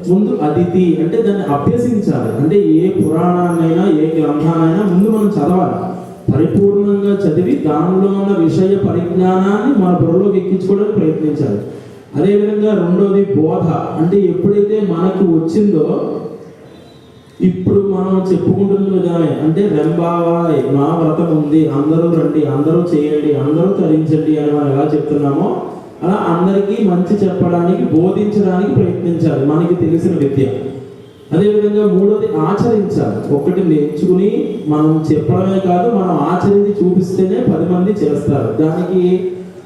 ముందు అదితి అంటే దాన్ని అభ్యసించాలి. అంటే ఏ పురాణాన్నైనా ఏ గ్రంథాన్నైనా ముందు మనం చదవాలి. పరిపూర్ణంగా చదివి దానిలో ఉన్న విషయ పరిజ్ఞానాన్ని మన బుర్రలోకి ఎక్కించుకోవడానికి ప్రయత్నించాలి. అదేవిధంగా రెండోది బోధ. అంటే ఎప్పుడైతే మనకు వచ్చిందో, ఇప్పుడు మనం చెప్పుకుంటున్న విధానమే. అంటే రెంబావాయ్ మా వ్రతం ఉంది, అందరూ రండి, అందరూ చేయండి, అందరూ తరించండి అని మనం ఎలా చెప్తున్నామో అలా అందరికీ మంచి చెప్పడానికి, బోధించడానికి ప్రయత్నించాలి మనకి తెలిసిన విద్య. అదేవిధంగా మూడోది ఆచరించాలి. ఒకటి నేర్చుకుని మనం చెప్పడమే కాదు, మనం ఆచరించి చూపిస్తేనే 10 మంది చేస్తారు. దానికి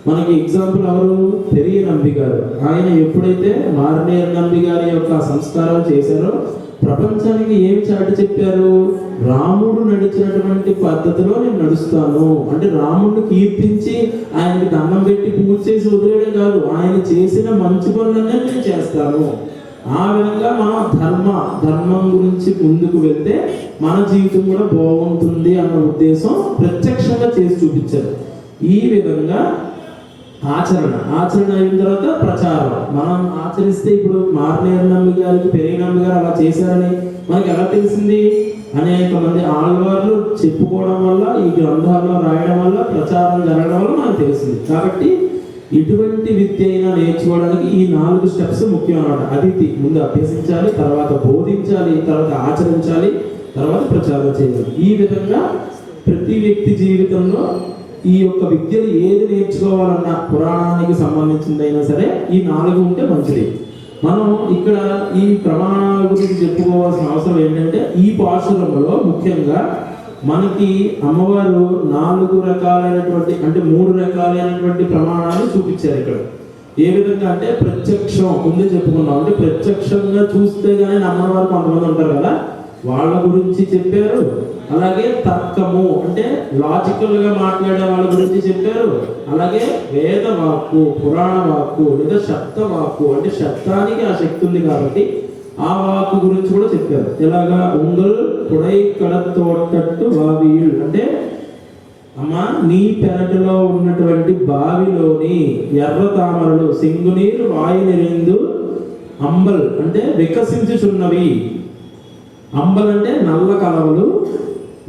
మనకి ఎగ్జాంపుల్ ఎవరు? పెరియ నంబి గారు. ఆయన ఎప్పుడైతే మార్నేర్ నంబి గారి యొక్క సంస్కారాలు చేశారో ప్రపంచానికి ఏమి చాటి చెప్పారు? రాముడు నడిచినటువంటి పద్ధతిలో నేను నడుస్తాను. అంటే రాముడిని కీర్తించి ఆయనకి దండం పెట్టి పూజ చేసి వదిలేయడం కాదు, ఆయన చేసిన మంచి పనులనే నేను చేస్తాను. ఆ విధంగా మనం ధర్మం గురించి ముందుకు వెళ్తే మన జీవితం కూడా బాగుంటుంది అన్న ఉద్దేశం ప్రత్యక్షంగా చేసి చూపించారు. ఈ విధంగా ఆచరణ అయిన తర్వాత ప్రచారం. మనం ఆచరిస్తే ఇప్పుడు మార్నేరు నంబి గారికి, పెరియ నంబి గారు అలా చేశారని మనకి ఎలా తెలిసింది? అనేక మంది ఆళ్వార్లు చెప్పుకోవడం వల్ల, ఈ గ్రంథాల్లో రాయడం వల్ల, ప్రచారం జరగడం వల్ల మనకు తెలిసింది. కాబట్టి ఇటువంటి విద్య అయినా నేర్చుకోవడానికి ఈ 4 స్టెప్స్ ముఖ్యం అన్నమాట. అదితి ముందు అభ్యసించాలి, తర్వాత బోధించాలి, తర్వాత ఆచరించాలి, తర్వాత ప్రచారం చేయాలి. ఈ విధంగా ప్రతి వ్యక్తి జీవితంలో ఈ యొక్క విద్యలు ఏది నేర్చుకోవాలన్నా పురాణానికి సంబంధించిందైనా సరే ఈ 4 ఉంటే మంచిది. మనం ఇక్కడ ఈ ప్రమాణాల గురించి చెప్పుకోవాల్సిన అవసరం ఏంటంటే, ఈ పాశురంలో ముఖ్యంగా మనకి అమ్మవారు 4 రకాలైనటువంటి, అంటే 3 రకాలైనటువంటి ప్రమాణాలు చూపించారు ఇక్కడ. ఏ విధంగా అంటే ప్రత్యక్షం ముందే చెప్పుకున్నాం. అంటే ప్రత్యక్షంగా చూస్తే కానీ నమ్మవారు కొంతమంది ఉంటారు కదా, వాళ్ళ గురించి చెప్పారు. అలాగే తర్కము అంటే లాజికల్ గా మాట్లాడే వాళ్ళ గురించి చెప్పారు. అలాగే వేద వాక్కు, పురాణ వాక్కు, లేదా శబ్ద వాక్కు, అంటే శబ్దానికి ఆ శక్తి ఉంది కాబట్టి ఆ వాక్కు గురించి కూడా చెప్పారు. ఎలాగా ఉంగల్ పుడై కడతోటట్టు బావియుల్, అంటే అమ్మా నీ పెరటిలో ఉన్నటువంటి బావిలోని ఎర్ర తామరలు, సింగునీరు వాయునిరిందు అంబల్ అంటే వికసించుచున్నవి. అంబల్ అంటే నల్ల కలవలు,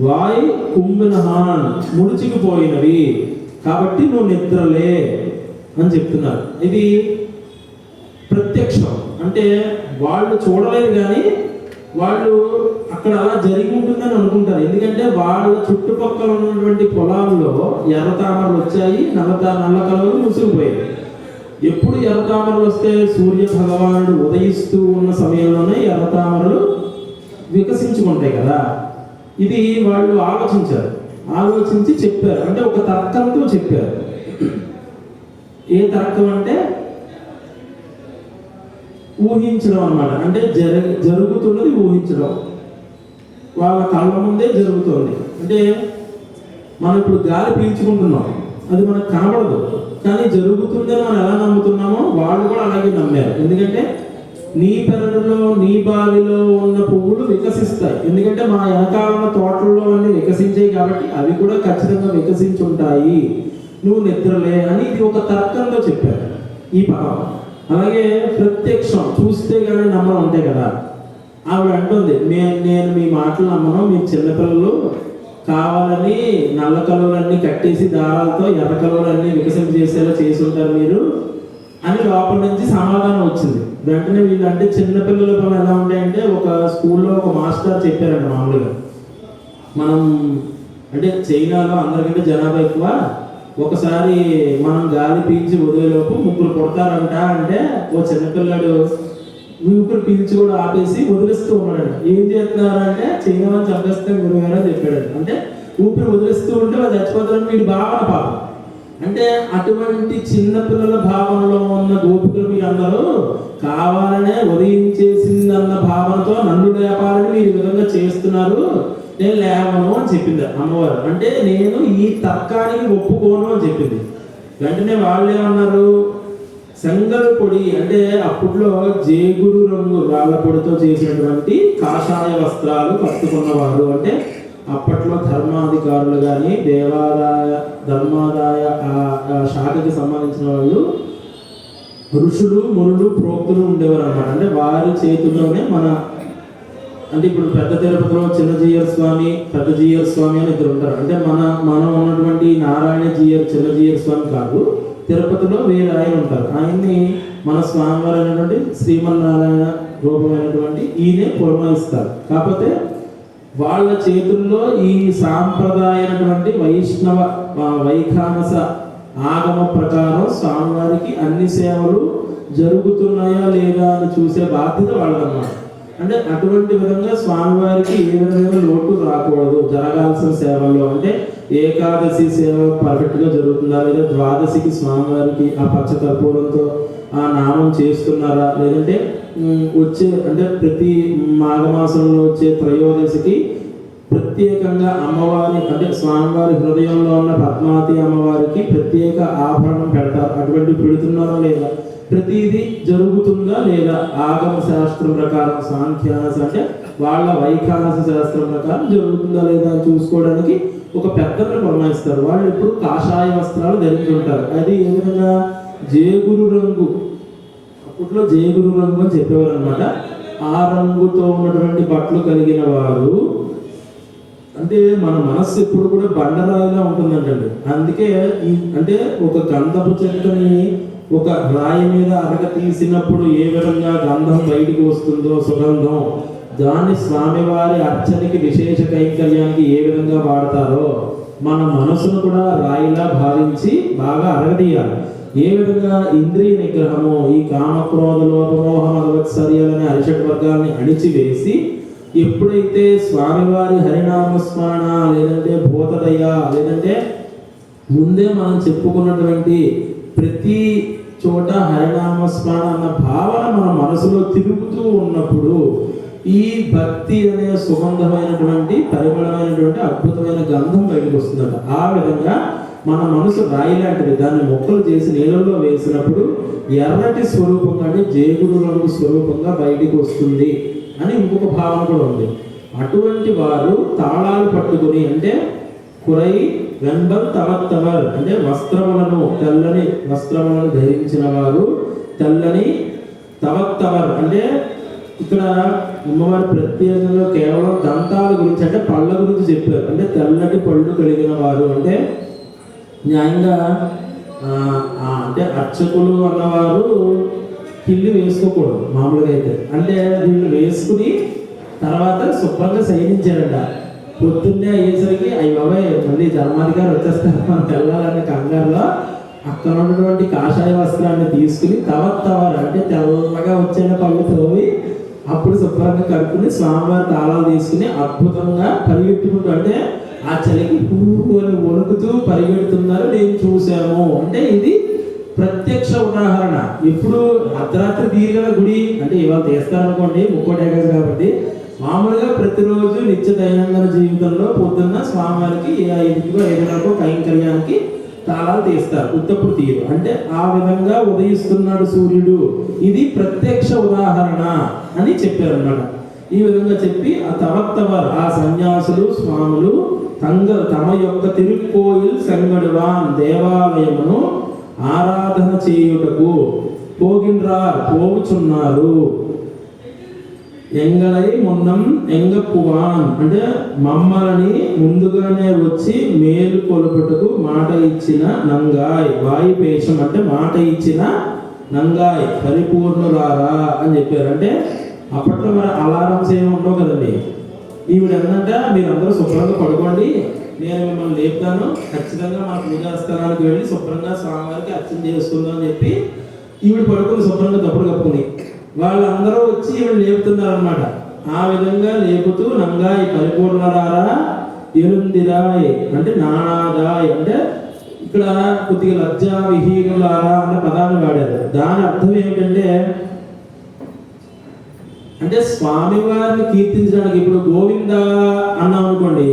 వాయు కుంభినహాన్ ముడుచుకుపోయినవి, కాబట్టి నువ్వు నిద్రలే అని చెప్తున్నారు. ఇది ప్రత్యక్షం. అంటే వాళ్ళు చూడలేదు కానీ వాళ్ళు అక్కడ అలా జరిగి ఉంటుందని అనుకుంటారు. ఎందుకంటే వాళ్ళ చుట్టుపక్కల ఉన్నటువంటి పొలాల్లో ఎర్ర తామరలు వచ్చాయి, నల్ల కలవలు ముసుగుపోయాయి. ఎప్పుడు ఎర్ర తామరలు వస్తే సూర్య భగవానుడు ఉదయిస్తూ ఉన్న సమయంలోనే ఎర్ర తామరలు వికసించుకుంటాయి కదా. ఇది వాళ్ళు ఆలోచించి చెప్పారు. అంటే ఒక తర్కంతో చెప్పారు. ఏ తర్కం అంటే ఊహించడం అన్నమాట. అంటే జరుగుతున్నది ఊహించడం, వాళ్ళ కళ్ళ ముందే జరుగుతుంది. అంటే మనం ఇప్పుడు గాలి పీల్చుకుంటున్నాం, అది మనకు కనబడదు, కానీ జరుగుతుందని మనం ఎలా నమ్ముతున్నామో వాళ్ళు కూడా అలాగే నమ్మారు. ఎందుకంటే నీ పెరడులో, నీ బావిలో ఉన్న పువ్వులు వికసిస్తాయి. ఎందుకంటే మా వెనకాల తోటల్లో అన్ని వికసించాయి కాబట్టి అవి కూడా ఖచ్చితంగా వికసించి ఉంటాయి, నువ్వు నిద్రలే అని ఇది ఒక తర్కంతో చెప్పారు. ఈ పదం. అలాగే ప్రత్యక్షం, చూస్తే కానీ నమ్మడం ఉంటాయి కదా. ఆవిడ అంటుంది, నేను మీ మాటలు నమ్మను, మీరు చిన్నపిల్లలు కావాలని నల్ల కలువలన్నీ కట్టేసి దారాలతో ఎర్ర కలువలన్నీ వికసింపజేసేలా చేసి ఉంటారు మీరు అని లోపల నుంచి సమాధానం వచ్చింది. వెంటనే వీళ్ళు అంటే చిన్నపిల్లల పనులు ఎలా ఉంటాయంటే, ఒక స్కూల్లో ఒక మాస్టర్ చెప్పారంట, మామూలుగా మనం అంటే చైనాలో అందరికంటే జనాభా ఎక్కువ, ఒకసారి మనం గాలి పీల్చి వదిలేలోపు 3 పుడతారంట. అంటే ఓ చిన్నపిల్లాడు ఊపిరి పీల్చి కూడా ఆపేసి వదిలేస్తూ ఉన్నాడంట. ఏం చేస్తున్నారంటే చైనా వాళ్ళు చంపేస్తే గురుగారు చెప్పాడు. అంటే ఊపిరి వదిలేస్తూ ఉంటే వాళ్ళు చచ్చిపోతారని వీడి భావన పాపం. అంటే అటువంటి చిన్నపిల్లల భావనలో ఉన్న గోపికలు మీరందరూ కావాలనే ఉదయించేసిందన్న భావనతో నన్ను లేపాలని మీరు ఈ విధంగా చేస్తున్నారు, నేను లేవను అని చెప్పింది అమ్మవారు. అంటే నేను ఈ తర్కానికి ఒప్పుకోను అని చెప్పింది. వెంటనే వాళ్ళు ఏమన్నారు, శంగరు పొడి అంటే అప్పట్లో జేగురు రంగు రాళ్ళ పొడితో చేసినటువంటి కాషాయ వస్త్రాలు కట్టుకున్నవారు. అంటే అప్పట్లో ధర్మాధికారులు కానీ ధర్మాదాయ శాఖకి సంబంధించిన వాళ్ళు ఋషులు మునులు ప్రోక్తులు ఉండేవారు అన్నమాట. అంటే వారి చేతుల్లోనే అంటే ఇప్పుడు పెద్ద తిరుపతిలో చిన్న జీయర్ స్వామి, పెద్ద జీయర్ స్వామి అని ఇద్దరు ఉంటారు. అంటే మనం ఉన్నటువంటి నారాయణ జీయర్ చిన్న జీయర్ స్వామి కాదు, తిరుపతిలో వేరే ఆయన ఉంటారు. ఆయన్ని మన స్వామివారు అయినటువంటి శ్రీమన్నారాయణ రూపమైనటువంటి ఈయనే పురమాయిస్తారు. కాకపోతే వాళ్ళ చేతుల్లో ఈ సాంప్రదాయమైనటువంటి వైష్ణవ వైఖానస ఆగమ ప్రకారం స్వామివారికి అన్ని సేవలు జరుగుతున్నాయా లేదా అని చూసే బాధ్యత వాళ్ళదన్నమాట. అంటే అటువంటి విధంగా స్వామివారికి ఏ విధమైన లోటు రాకూడదు జరగాల్సిన సేవల్లో. అంటే ఏకాదశి సేవ పర్ఫెక్ట్గా జరుగుతుందా, లేదా ద్వాదశికి స్వామివారికి ఆ పచ్చ కర్పూరంతో ఆ నామం చేస్తున్నారా, లేదంటే అంటే ప్రతి మాఘమాసంలో వచ్చే త్రయోదశికి ప్రత్యేకంగా అమ్మవారి అంటే స్వామివారి హృదయంలో ఉన్న పద్మావతి అమ్మవారికి ప్రత్యేక ఆభరణం పెడతారు, అటువంటి పెడుతున్నారా లేదా, ప్రతిదీ జరుగుతుందా లేదా, ఆగమ శాస్త్రం ప్రకారం సాంఖ్యానస అంటే వాళ్ళ వైఖానస శాస్త్రం ప్రకారం జరుగుతుందా లేదా అని చూసుకోవడానికి ఒక పెద్దను పురమాయిస్తారు. వాళ్ళు ఇప్పుడు కాషాయ వస్త్రాలు ధరించుంటారు. అది ఏ విధంగా జేగురు రంగు, అప్పట్లో జేగురు రంగు అని చెప్పేవారు అనమాట. ఆ రంగుతో ఉన్నటువంటి బట్టలు కలిగిన వారు, అంటే మన మనస్సు ఎప్పుడు కూడా బండరాయిగా ఉంటుందంటండి. అందుకే అంటే ఒక గంధపు చెట్టుని ఒక రాయి మీద అరగ తీసినప్పుడు ఏ విధంగా గంధం బయటికి వస్తుందో సుగంధం, దాన్ని స్వామివారి అర్చనకి విశేష కైంకర్యానికి ఏ విధంగా వాడతారో మన మనసును కూడా రాయిలా భావించి బాగా అరగదీయాలి. ఏ విధంగా ఇంద్రియ నిగ్రహము, ఈ కామక్రోధ లోపమోహ మదవత్సర్యాలనే అరిషట్ వర్గాల్ని అణిచివేసి ఎప్పుడైతే స్వామివారి హరినామస్మరణ లేదంటే భూతదయ లేదంటే ముందే మనం చెప్పుకున్నటువంటి ప్రతి చోట హరినామస్మరణ అన్న భావన మన మనసులో తిరుగుతూ ఉన్నప్పుడు ఈ భక్తి అనే సుగంధమైనటువంటి పరిమళమైనటువంటి అద్భుతమైన గంధం బయటకు వస్తుందట. ఆ విధంగా మన మనసు రాయి లాంటిది, దాన్ని మొక్కలు చేసి నీళ్ళలో వేసినప్పుడు ఎర్రటి స్వరూపంగా అంటే జేగురు రంగు స్వరూపంగా బయటికి వస్తుంది అని ఇంకొక భావన కూడా ఉంది. అటువంటి వారు తాళాలు పట్టుకుని అంటే కురై వెంబల్ తవత్తవర్ అంటే వస్త్రములను తెల్లని వస్త్రములను ధరించిన వారు, తెల్లని తవత్తవర్ అంటే ఇక్కడ అమ్మవారి ప్రత్యేకంగా కేవలం దంతాల గురించి అంటే పళ్ళ గురించి చెప్పారు. అంటే తెల్లటి పళ్ళు కలిగిన వారు అంటే న్యాయంగా అంటే అర్చకులు అన్నవారు కిల్లి వేసుకోకూడదు మామూలుగా అయితే. అంటే వీళ్ళు వేసుకుని తర్వాత శుభ్రంగా శయనించారంట. పొద్దున్నే అయ్యేసరికి అయ్యి బాబాయ్ మళ్ళీ ధర్మాధికారి వచ్చేస్తారు మనం తెల్లాలన్న కంగారులో అక్కడ ఉన్నటువంటి కాషాయ వస్త్రాన్ని తీసుకుని తవత్తవారు అంటే తెల్లగా వచ్చిన పళ్ళు తోవి అప్పుడు శుభ్రంగా కడుక్కుని స్వామివారి తాళాలు తీసుకుని అద్భుతంగా పరిగెట్టుకుంటూ అంటే ఆ చలికి పువ్వులు వణుకుతూ పరిగెడుతున్నారు, నేను చూసాము. అంటే ఇది ప్రత్యక్ష ఉదాహరణ. ఇప్పుడు అర్ధరాత్రి తీరిగల గుడి అంటే ఇవాళ తీస్తారనుకోండి ముక్కోటి ఏకాదశి కాబట్టి, మామూలుగా ప్రతిరోజు నిత్య దైనందిన జీవితంలో పొద్దున్న స్వామివారికి 5:00కో కైంకర్యానికి తాళాలు తీస్తారు, ఉత్తప్పుడు తీరు. అంటే ఆ విధంగా ఉదయిస్తున్నాడు సూర్యుడు, ఇది ప్రత్యక్ష ఉదాహరణ అని చెప్పారన్నమాట. ఈ విధంగా చెప్పి ఆ తవత్తవర్ ఆ సన్యాసులు స్వాములు తమ యొక్క తిరుక్కోయిల్ సంగడువాన్ దేవాలయమును ఆరాధన చేయుటకు పోగిన్రార్ పోవుచున్నారు. ఎంగళై మున్నం ఎంగప్పువాన్ అంటే మమ్మల్ని ముందుగానే వచ్చి మేలు కొలుపుటకు మాట ఇచ్చిన నంగాయ్. వాయుపేషం అంటే మాట ఇచ్చిన నంగాయ్ పరిపూర్ణురారా అని చెప్పారు. అంటే అప్పట్లో మరి అలారమ్స్ ఏమి ఉండవు కదండి. ఈవిడ ఏంటంటే మీరందరూ శుభ్రంగా పడుకోండి, నేను మిమ్మల్ని లేపుతాను, ఖచ్చితంగా మన పూజా స్థలానికి వెళ్ళి శుభ్రంగా స్వామివారికి అర్చన చేసుకుందాం అని చెప్పి ఈవిడ పడుకుని శుభ్రంగా తప్పుడు కప్పుకుని వాళ్ళందరూ వచ్చి ఈవిడ లేపుతున్నారు అనమాట. ఆ విధంగా లేపుతూ నంగాయ్ పరిపూర్ణరారా ఎరుందిరాయ్ అంటే నానాదాయ్ అంటే ఇక్కడ కొద్దిగా లజ్జా విహీనులారా అనే పదాన్ని వాడారు. దాని అర్థం ఏమిటంటే అంటే స్వామివారిని కీర్తించడానికి ఇప్పుడు గోవింద అన్నాం అనుకోండి,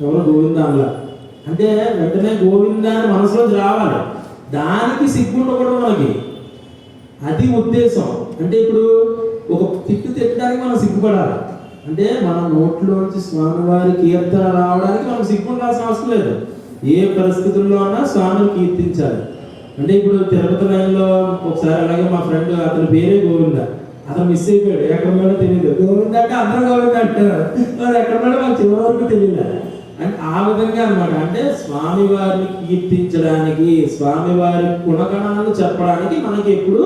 ఎవరు గోవింద అలా అంటే వెంటనే గోవింద అని మనసులోకి రావాలి. దానికి సిగ్గుండకూడదు మనకి, అది ఉద్దేశం. అంటే ఇప్పుడు ఒక తిట్టు తిట్టడానికి మనం సిగ్గుపడాలి. అంటే మన నోట్లోంచి స్వామివారి కీర్తన రావడానికి మనం సిగ్గుండాల్సిన అవసరం లేదు. ఏ పరిస్థితుల్లో అన్నా స్వామిని కీర్తించాలి. అంటే ఇప్పుడు తిరుపతి లైన్లో ఒకసారి అలాగే మా ఫ్రెండ్, అతని పేరే గోవింద, అతను మిస్ అయిపోయాడు. ఎక్కడ మేడో తెలియదు. గోవింద అంటే అందరూ గోవింద అంటారు, అది ఎక్కడ మేడో మాకు చివరి వరకు తెలియదు. అంటే ఆ విధంగా అనమాట. అంటే స్వామివారిని కీర్తించడానికి, స్వామివారి గుణగణాలను చెప్పడానికి మనకి ఎప్పుడు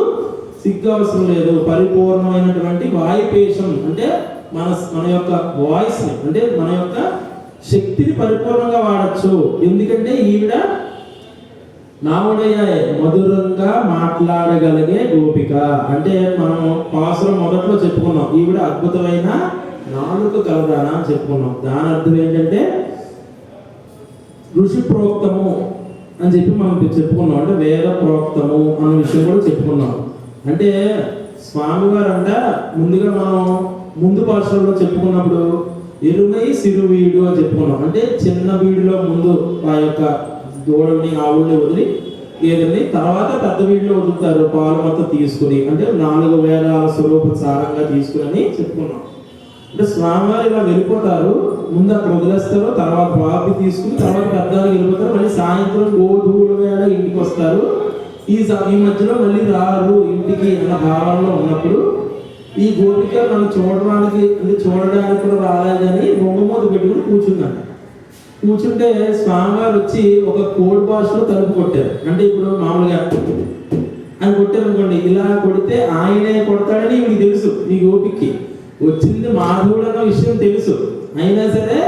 సిగ్గు అవసరం లేదు. పరిపూర్ణమైనటువంటి వాయుపేషం అంటే మన యొక్క వాయిస్ని అంటే మన యొక్క శక్తిని పరిపూర్ణంగా వాడచ్చు. ఎందుకంటే ఈవిడ నావుడయ్య మధురంగా మాట్లాడగలిగే గోపిక. అంటే మనం పాసురం మొదట్లో చెప్పుకున్నాం, ఈవిడ అద్భుతమైన నాలుక కలదాన అని చెప్పుకున్నాం. దాని అర్థం ఏంటంటే ఋషి ప్రోక్తము అని చెప్పి మనం చెప్పుకున్నాం. అంటే వేద ప్రోక్తము అన్న విషయం కూడా చెప్పుకున్నాం. అంటే స్వామివారు అంట ముందుగా మనం ముందు పాఠశాలలో చెప్పుకున్నప్పుడు ఎరుమై సిరువీడు అని చెప్పుకున్నాం. అంటే చిన్న వీడిలో ముందు ఆ యొక్క దూడల్ని ఆవుల్ని వదిలి గేదెల్ని, తర్వాత పెద్ద వీడిలో వదులుతారు పాలు మొత్తం తీసుకుని, అంటే 4 వేదాల స్వరూప సారంగా తీసుకుని చెప్పుకున్నాం. అంటే స్వామివారు ఇలా వెళ్ళిపోతారు, ముందు అక్కడ వదిలేస్తారు, తర్వాత బాబు తీసుకుని తర్వాత పెద్దవాళ్ళు వెళ్ళిపోతారు, మళ్ళీ సాయంత్రం గోధువుల వేళ ఇంటికి వస్తారు. ఈ మధ్యలో మళ్ళీ రారు ఇంటికి అన్న భావనలో ఉన్నప్పుడు ఈ గోపిక నన్ను చూడడానికి అంటే చూడడానికి కూడా రాలేదని బొమ్మమోత పెట్టుకుని కూర్చుందంట. కూర్చుంటే స్వామివారు వచ్చి ఒక కోడ్ భాషలో తలుపు కొట్టారు. అంటే ఇప్పుడు మామూలుగా అని కొట్టారు అనుకోండి, ఇలా కొడితే ఆయనే కొడతాడని మీకు తెలుసు. ఈ గోపికి వచ్చింది మాధవుడు అన్న విషయం తెలుసు, అయినా సరే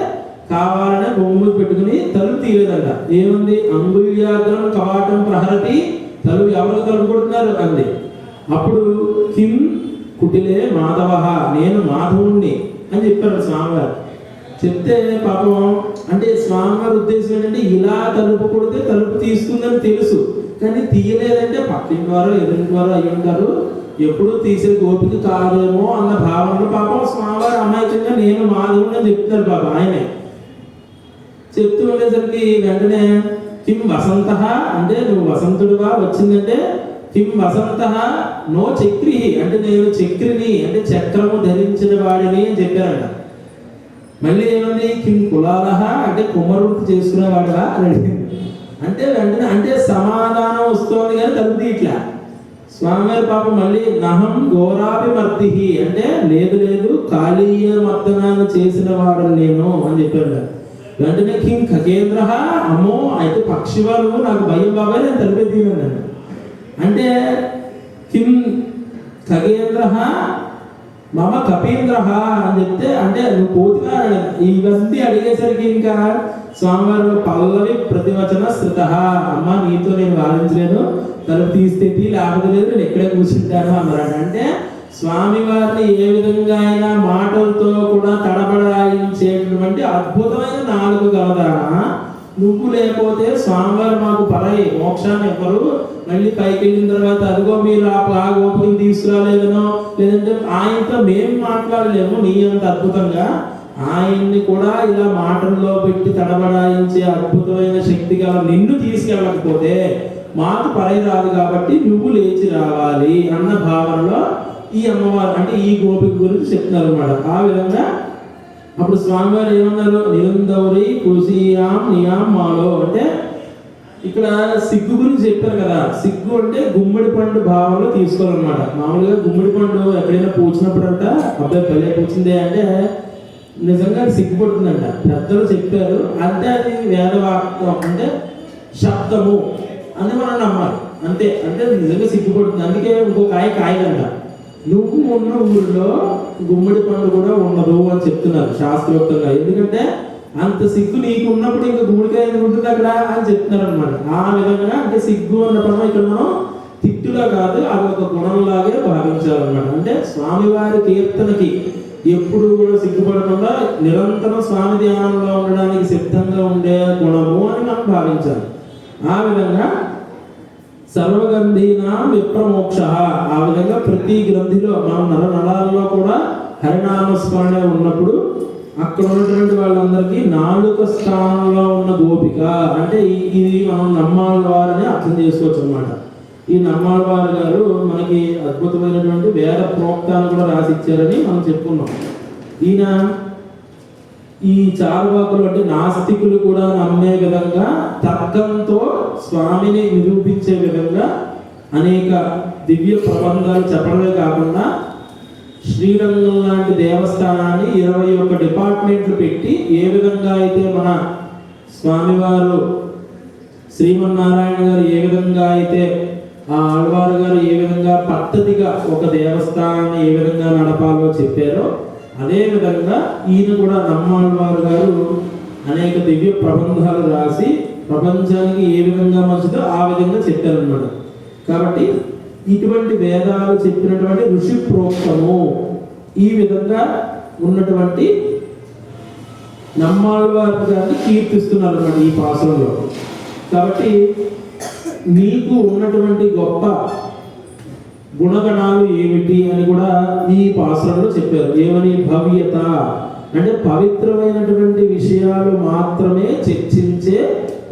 కావాలనే బొమ్మ పెట్టుకుని తలుపు తీయలేదంట. ఏముంది అంగుళ్యాగ్రం కవాటం ప్రహరతి, తలుపు ఎవరు తలుపు కొడుతున్నారు అంది. అప్పుడు కిం కుటిలే మాధవ, నేను మాధవుణ్ణి అని చెప్పారు స్వామివారు. చెప్తే పాపం అంటే స్వామివారి ఉద్దేశం ఏంటంటే ఇలా తలుపు కొడితే తలుపు తీసుకుందని తెలుసు, కానీ తీయలేదంటే పక్కింటి వారు ఎదురింటి వారు అయ్యి ఉంటారు, ఎప్పుడు తీసే గోపిక కాదేమో అన్న భావనలో పాపం స్వామివారు అమాయకంగా నేను మాధవుని అని చెప్తున్నారు. పాపం ఆయనే చెప్తూ ఉండేసరికి వెంటనే కిం వసంత అంటే నువ్వు వసంతుడుగా వచ్చిందంటే కిం వసంత నో చక్రి అంటే నేను చక్రిని అంటే చక్రము ధరించిన వాడిని అని చెప్పారంట. మళ్ళీ ఏమంది కిం కులాలహ అంటే కుమ్మరుడు చేసుకునేవాడుగా అని అడిగింది. అంటే వెంటనే అంటే సమాధానం వస్తుంది కానీ తలుపు ఇట్లా స్వామివారి పాపం మళ్ళీ నహం ఘోరాపి మర్తి అంటే లేదు లేదు కాళీయ మర్దనాన్ని చేసిన వాడు నేను అని చెప్పాడు. వెంటనే కిం ఖగేంద్ర అమ్మో అయితే పక్షివారు నాకు భయం బాబాయ్ నేను తలిపే తీయనండి. అంటే కిం ఖగేంద్ర మమ కపీంద్ర అని చెప్తే అంటే నువ్వు కోతిగా ఇవన్నీ అడిగేసరికి ఇంకా స్వామివారు పల్లవి ప్రతివచన స్థిత, అమ్మ నీతో నేను వాదించలేను, తలుపు తీస్తే లేకపోతే లేదు, నేను ఎక్కడే కూర్చుంటాను అన్నారు. అంటే స్వామివారిని ఏ విధంగా అయినా మాటలతో కూడా తడబడాయించేటటువంటి అద్భుతమైన నాలుగు గలదానా, నువ్వు లేకపోతే స్వామివారు మాకు పరై మోక్షాన్ని ఎవరు, మళ్ళీ పైకి వెళ్ళిన తర్వాత అదిగో మీరు ఆ గోపుని తీసుకురాలేదనో లేదంటే ఆయనతో మేము మాట్లాడలేము నీ అంత అద్భుతంగా, ఆయన్ని కూడా ఇలా మాటల్లో పెట్టి తడబడాయించే అద్భుతమైన శక్తి గల నిన్ను తీసుకెళ్ళకపోతే మాకు పరై రాదు, కాబట్టి నువ్వు లేచి రావాలి అన్న భావనలో ఈ అమ్మవారు అంటే ఈ గోపిక గురించి చెప్తున్నారు అన్నమాట. ఆ విధంగా అప్పుడు స్వామివారు ఏమన్నారు, నిరందౌరి కుసియాం నియాం మాలో అంటే ఇక్కడ సిగ్గు గురించి చెప్పారు కదా, సిగ్గు అంటే గుమ్మడి పండు భావంలో తీసుకోవాలన్నమాట. మామూలుగా గుమ్మడి పండు ఎక్కడైనా పూచినప్పుడంట అబ్బాయి భలే పూచిందే అంటే నిజంగా సిగ్గుపడుతుందంట. పెద్దలు చెప్పారు అంటే అది వేదవాక్యం అంటే శబ్దము అని మనం నమ్మాలి అంతే. అంటే నిజంగా సిగ్గుపడుతుంది. అందుకే ఇంకో కాయదంట. నువ్వు ఉన్న ఊరిలో గుమ్మడి పండు కూడా ఉండదు అని చెప్తున్నారు శాస్త్రోక్తంగా. ఎందుకంటే అంత సిగ్గు నీకు ఉన్నప్పుడు ఇంకా గుమ్మడికాయ ఉంటుంది అక్కడ అని చెప్తున్నారు అనమాట. ఆ విధంగా అంటే సిగ్గు అన్న పదం ఇక్కడ మనం తిట్టులా కాదు, అది ఒక గుణంలాగే భావించాలన్నమాట. అంటే స్వామివారి కీర్తనకి ఎప్పుడు కూడా సిగ్గుపడకుండా నిరంతరం స్వామి ధ్యానంలో ఉండడానికి సిద్ధంగా ఉండే గుణము అని మనం భావించాలి. ఆ విధంగా సర్వగంధీనా విప్రమోక్ష, ఆ విధంగా ప్రతి గ్రంథిలో మనం నరాల్లో కూడా హరినామస్మరణ ఉన్నప్పుడు అక్కడ ఉన్నటువంటి వాళ్ళందరికీ నాలుక స్థానంలో ఉన్న గోపిక అంటే ఇది మనం నమ్మాళ్ళవారని అర్థం చేసుకోవచ్చు అనమాట. ఈ నమ్మాళ్ళవారు గారు మనకి అద్భుతమైనటువంటి వేద ప్రోక్తాన్ని కూడా రాసి ఇచ్చారని మనం చెప్పుకున్నాం. ఈయన ఈ చారువాకులు అంటే నాస్తికులు కూడా నమ్మే విధంగా తర్కంతో స్వామిని నిరూపించే విధంగా అనేక దివ్య ప్రబంధాలు చెప్పడమే కాకుండా శ్రీరంగం లాంటి దేవస్థానాన్ని 21 డిపార్ట్మెంట్లు పెట్టి ఏ విధంగా అయితే మన స్వామివారు శ్రీమన్నారాయణ గారు ఏ విధంగా అయితే ఆ ఆళ్వారు గారు ఏ విధంగా పద్ధతిగా ఒక దేవస్థానాన్ని ఏ విధంగా నడపాలో చెప్పారో అదే విధంగా ఈయన కూడా నమ్మాళ్వారు గారు అనేక దివ్య ప్రబంధాలు రాసి ప్రపంచానికి ఏ విధంగా మంచిదో ఆ విధంగా చెప్పారన్నమాట. కాబట్టి ఇటువంటి వేదాలు చెప్పినటువంటి ఋషి ప్రోక్తము ఈ విధంగా ఉన్నటువంటి నమ్మాళ్వారు గారిని కీర్తిస్తున్నారు అన్నమాట ఈ పాసురంలో. కాబట్టి నీకు ఉన్నటువంటి గొప్ప గుణగణాలు ఏమిటి అని కూడా ఈ పాసురంలో చెప్పారు. ఏమని? భవ్యత అంటే పవిత్రమైనటువంటి విషయాలు మాత్రమే చర్చించే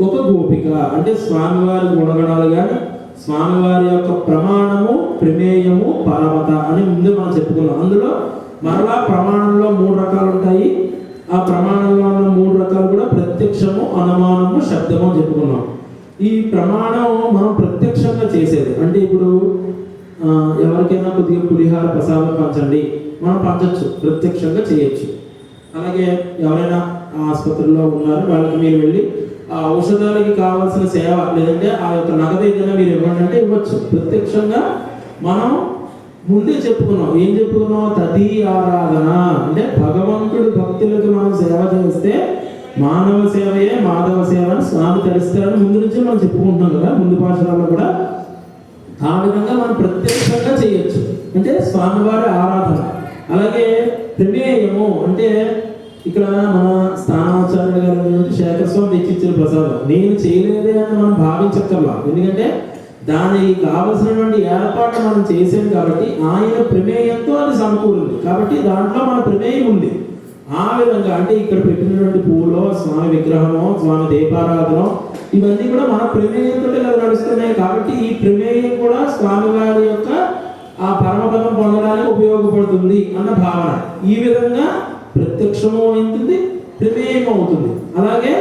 ఒక గోపిక. అంటే స్వామివారి గుణగణాలు కానీ స్వామివారి యొక్క ప్రమాణము ప్రమేయము పరమత అని ముందు మనం చెప్పుకున్నాం. అందులో మరలా ప్రమాణంలో 3 రకాలు ఉంటాయి. ఆ ప్రమాణంలో ఉన్న 3 రకాలు కూడా ప్రత్యక్షము, అనుమానము, శబ్దము చెప్పుకున్నాం. ఈ ప్రమాణం మనం ప్రత్యక్షంగా చేసేది. అంటే ఇప్పుడు ఎవరికైనా కొద్దిగా పులిహార ప్రసాదం పంచండి, మనం పంచవచ్చు, ప్రత్యక్షంగా చేయొచ్చు. అలాగే ఎవరైనా ఆసుపత్రిలో ఉన్నారు వాళ్ళకి మీరు వెళ్ళి ఆ ఔషధాలకి కావాల్సిన సేవ లేదంటే ఆ యొక్క నగదు ఏదైనా మీరు ఇవ్వండి అంటే ఇవ్వచ్చు. ప్రత్యక్షంగా మనం ముందే చెప్పుకున్నాం. ఏం చెప్పుకున్నాం? తదీ ఆరాధన అంటే భగవంతుడి భక్తులకు మనం సేవ చేస్తే మానవ సేవయే మాధవ సేవ అని స్వామి తరిస్తారని ముందు నుంచి మనం చెప్పుకుంటున్నాం కదా ముందు పాఠశాలలో కూడా. ఆ విధంగా మనం ప్రత్యక్షంగా చేయొచ్చు అంటే స్వామివారి ఆరాధన. అలాగే ప్రమేయము అంటే ఇక్కడ మన స్థానాచార్య గారు శేఖర స్వామి తెచ్చిచ్చిన ప్రసాదం నేను చేయలేదే అని మనం భావించక్కర్లా. ఎందుకంటే దానికి కావలసినటువంటి ఏర్పాటు మనం చేసాం కాబట్టి ఆయన ప్రమేయంతో అది సమకూరింది కాబట్టి దాంట్లో మన ప్రమేయం ఉంది. ఆ విధంగా అంటే ఇక్కడ పెట్టినటువంటి పూలో స్వామి విగ్రహమో స్వామి దీపారాధన ఇవన్నీ కూడా మన ప్రమేయంతో నడుస్తున్నాయి. కాబట్టి ఈ ప్రమేయం కూడా స్వామివారి యొక్క ఆ పరమపదం పొందడానికి ఉపయోగపడుతుంది అన్న భావన. ఈ విధంగా ప్రత్యక్షము అవుతుంది, ప్రమేయం అవుతుంది. అలాగే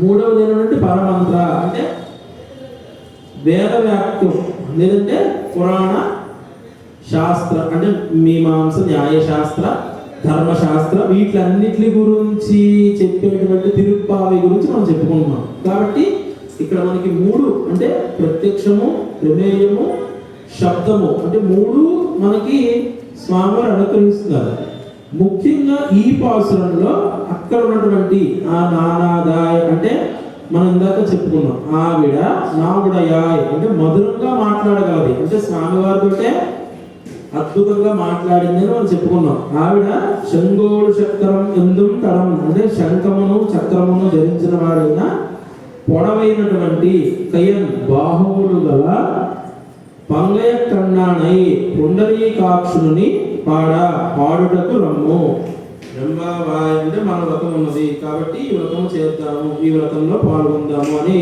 మూడవది ఏంటంటే పరమంత్ర అంటే వేద వ్యాప్తం లేదంటే పురాణ శాస్త్ర అంటే మీమాంస న్యాయశాస్త్ర ధర్మశాస్త్ర వీటిలన్నిటి గురించి చెప్పేటువంటి తిరుప్పావి గురించి మనం చెప్పుకుంటున్నాం. కాబట్టి ఇక్కడ మనకి 3 అంటే ప్రత్యక్షము, ప్రమేయము, శబ్దము అంటే 3 మనకి స్వామివారు అనుగ్రహిస్తున్నారు. ముఖ్యంగా ఈ పాసురంలో అక్కడ ఉన్నటువంటి ఆ నానాదాయ్ అంటే మనం ఇందాక చెప్పుకున్నాం ఆవిడ నావుడయాయ్ అంటే మధురంగా మాట్లాడగలది అంటే స్వామివారితోటే అద్భుతంగా మాట్లాడింది అని మనం చెప్పుకున్నాం. ఆవిడ శంగోడు చక్రం ఎందుం తరం అంటే శంఖమును చక్రమును ధరించిన వాడైన పొడవైనటువంటి కయన్ బాహువులు గల పంగయ కన్నానై పుండరీకాక్షుని పాడుటకు రమ్ము. రంభావాయ్ అంటే మన వ్రతం ఉన్నది కాబట్టి ఈ వ్రతం చేద్దాము, ఈ వ్రతంలో పాల్గొందాము అని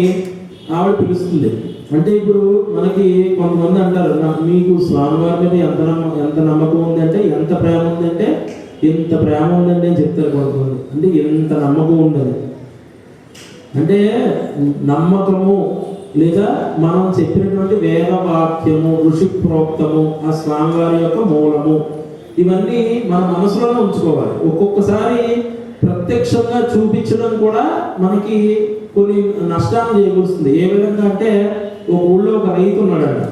ఆవిడ పిలుస్తుంది. అంటే ఇప్పుడు మనకి కొంతమంది అంటారు మీకు స్వామివారి మీద ఎంత నమ్మకం ఉంది అంటే ఎంత ప్రేమ ఉందంటే ఇంత ప్రేమ ఉందండి అని చెప్తారు కొంతమంది. అంటే ఎంత నమ్మకం ఉందని అంటే నమ్మకము లేదా మనం చెప్పినటువంటి వేద వాక్యము, ఋషి ప్రోక్తము, ఆ స్వామివారి యొక్క మూలము, ఇవన్నీ మన మనసులోనే ఉంచుకోవాలి. ఒక్కొక్కసారి ప్రత్యక్షంగా చూపించడం కూడా మనకి కొన్ని నష్టాలు చేకూరుస్తుంది. ఏ విధంగా అంటే, ఒక ఊళ్ళో ఒక రైతు ఉన్నాడంట.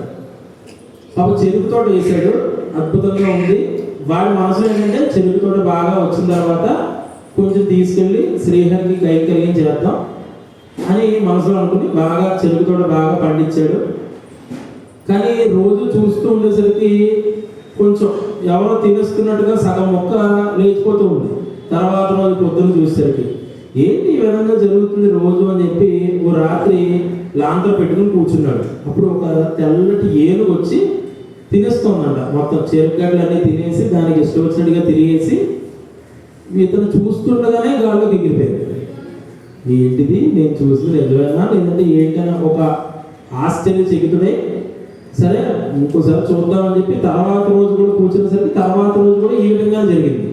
పాప చెరుకు తోట వేసాడు, అద్భుతంగా ఉంది. వాడి మనసులో ఏంటంటే చెరుకు తోట బాగా వచ్చిన తర్వాత కొంచెం తీసుకెళ్ళి శ్రీహరికి కైంకర్యం చేద్దాం అని మనసులో అనుకుని బాగా చెరుకు తోట బాగా పండించాడు. కానీ రోజు చూస్తూ ఉండేసరికి కొంచెం ఎవరో తినేస్తున్నట్టుగా సగం మొక్క లేచిపోతూ ఉంది. తర్వాత రోజు పొద్దున్న చూసేసరికి ఏంటి ఈ విధంగా జరుగుతుంది రోజు అని చెప్పి ఓ రాత్రి లాంతర పెట్టుకుని కూర్చున్నాడు. అప్పుడు ఒక తెల్లటి ఏనుగు వచ్చి తినేస్తోందంట. మొత్తం చెరుగడ్డలన్నీ తినేసి దానికి ఇష్టం వచ్చినట్టుగా తిరిగేసి ఇతను చూస్తుండగానే గాల్లోకి ఎగిరిపోయింది. ఏంటిది నేను చూసింది నిజమేనా లేదంటే ఏంటని ఒక ఆశ్చర్యచకితుడై, సరే ఇంకోసారి చూద్దామని చెప్పి తర్వాత రోజు కూడా కూర్చునేసరికి తర్వాత రోజు కూడా ఈ విధంగా జరిగింది.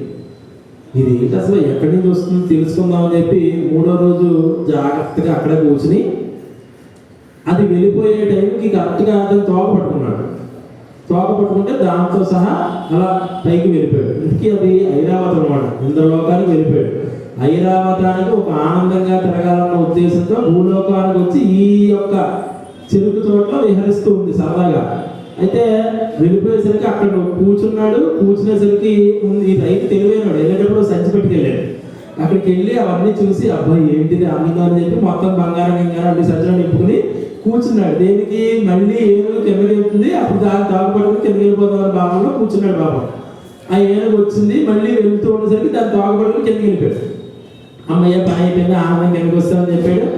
ఇది ఏంటి అసలు ఎక్కడి నుంచి వస్తుందో తెలుసుకుందామని చెప్పి మూడో రోజు జాగ్రత్తగా అక్కడే కూర్చుని అది వెళ్ళిపోయే టైంకి కరెక్ట్గా అతను తోక పట్టుకున్నాడు. తోక పట్టుకుంటే దాంతో సహా అలా పైకి వెళ్ళిపోయాడు. ఇంటికి అది ఐరావతం అనమాట, ఇంద్రలోకానికి వెళ్ళిపోయాడు. ఐరావతానికి ఒక ఆనందంగా తిరగాలన్న ఉద్దేశంతో భూలోకానికి వచ్చి ఈ యొక్క చెరుకు తోటలో విహరిస్తూ ఉంది సరదాగా. అయితే వెళ్ళిపోయేసరికి అక్కడ కూర్చున్నాడు. కూర్చునేసరికి ఈ రైతు తెలివైనాడు, వెళ్ళేటప్పుడు సంచి పెట్టుకెళ్ళాడు. అక్కడికి వెళ్ళి అవన్నీ చూసి అబ్బాయి ఏంటిది అన్నిగా అని చెప్పి మొత్తం బంగారం అన్ని సంచులు నింపుకుని కూర్చున్నాడు. దేనికి మళ్ళీ ఏనుగు కిందకి వెళ్తుంది, అప్పుడు దాన్ని తాగుపడుకుని కిందకి వెళ్ళిపోతామని భావంలో కూర్చున్నాడు బాబా. ఆ ఏనుగు వచ్చింది, మళ్ళీ వెళ్తూ ఉండేసరికి దాన్ని తాగుపడుకుని కిందకి వెళ్ళిపోయాడు. అమ్మయ్య పని అయిపోయింది, ఆనందం కిందకి వస్తామని చెప్పాడు.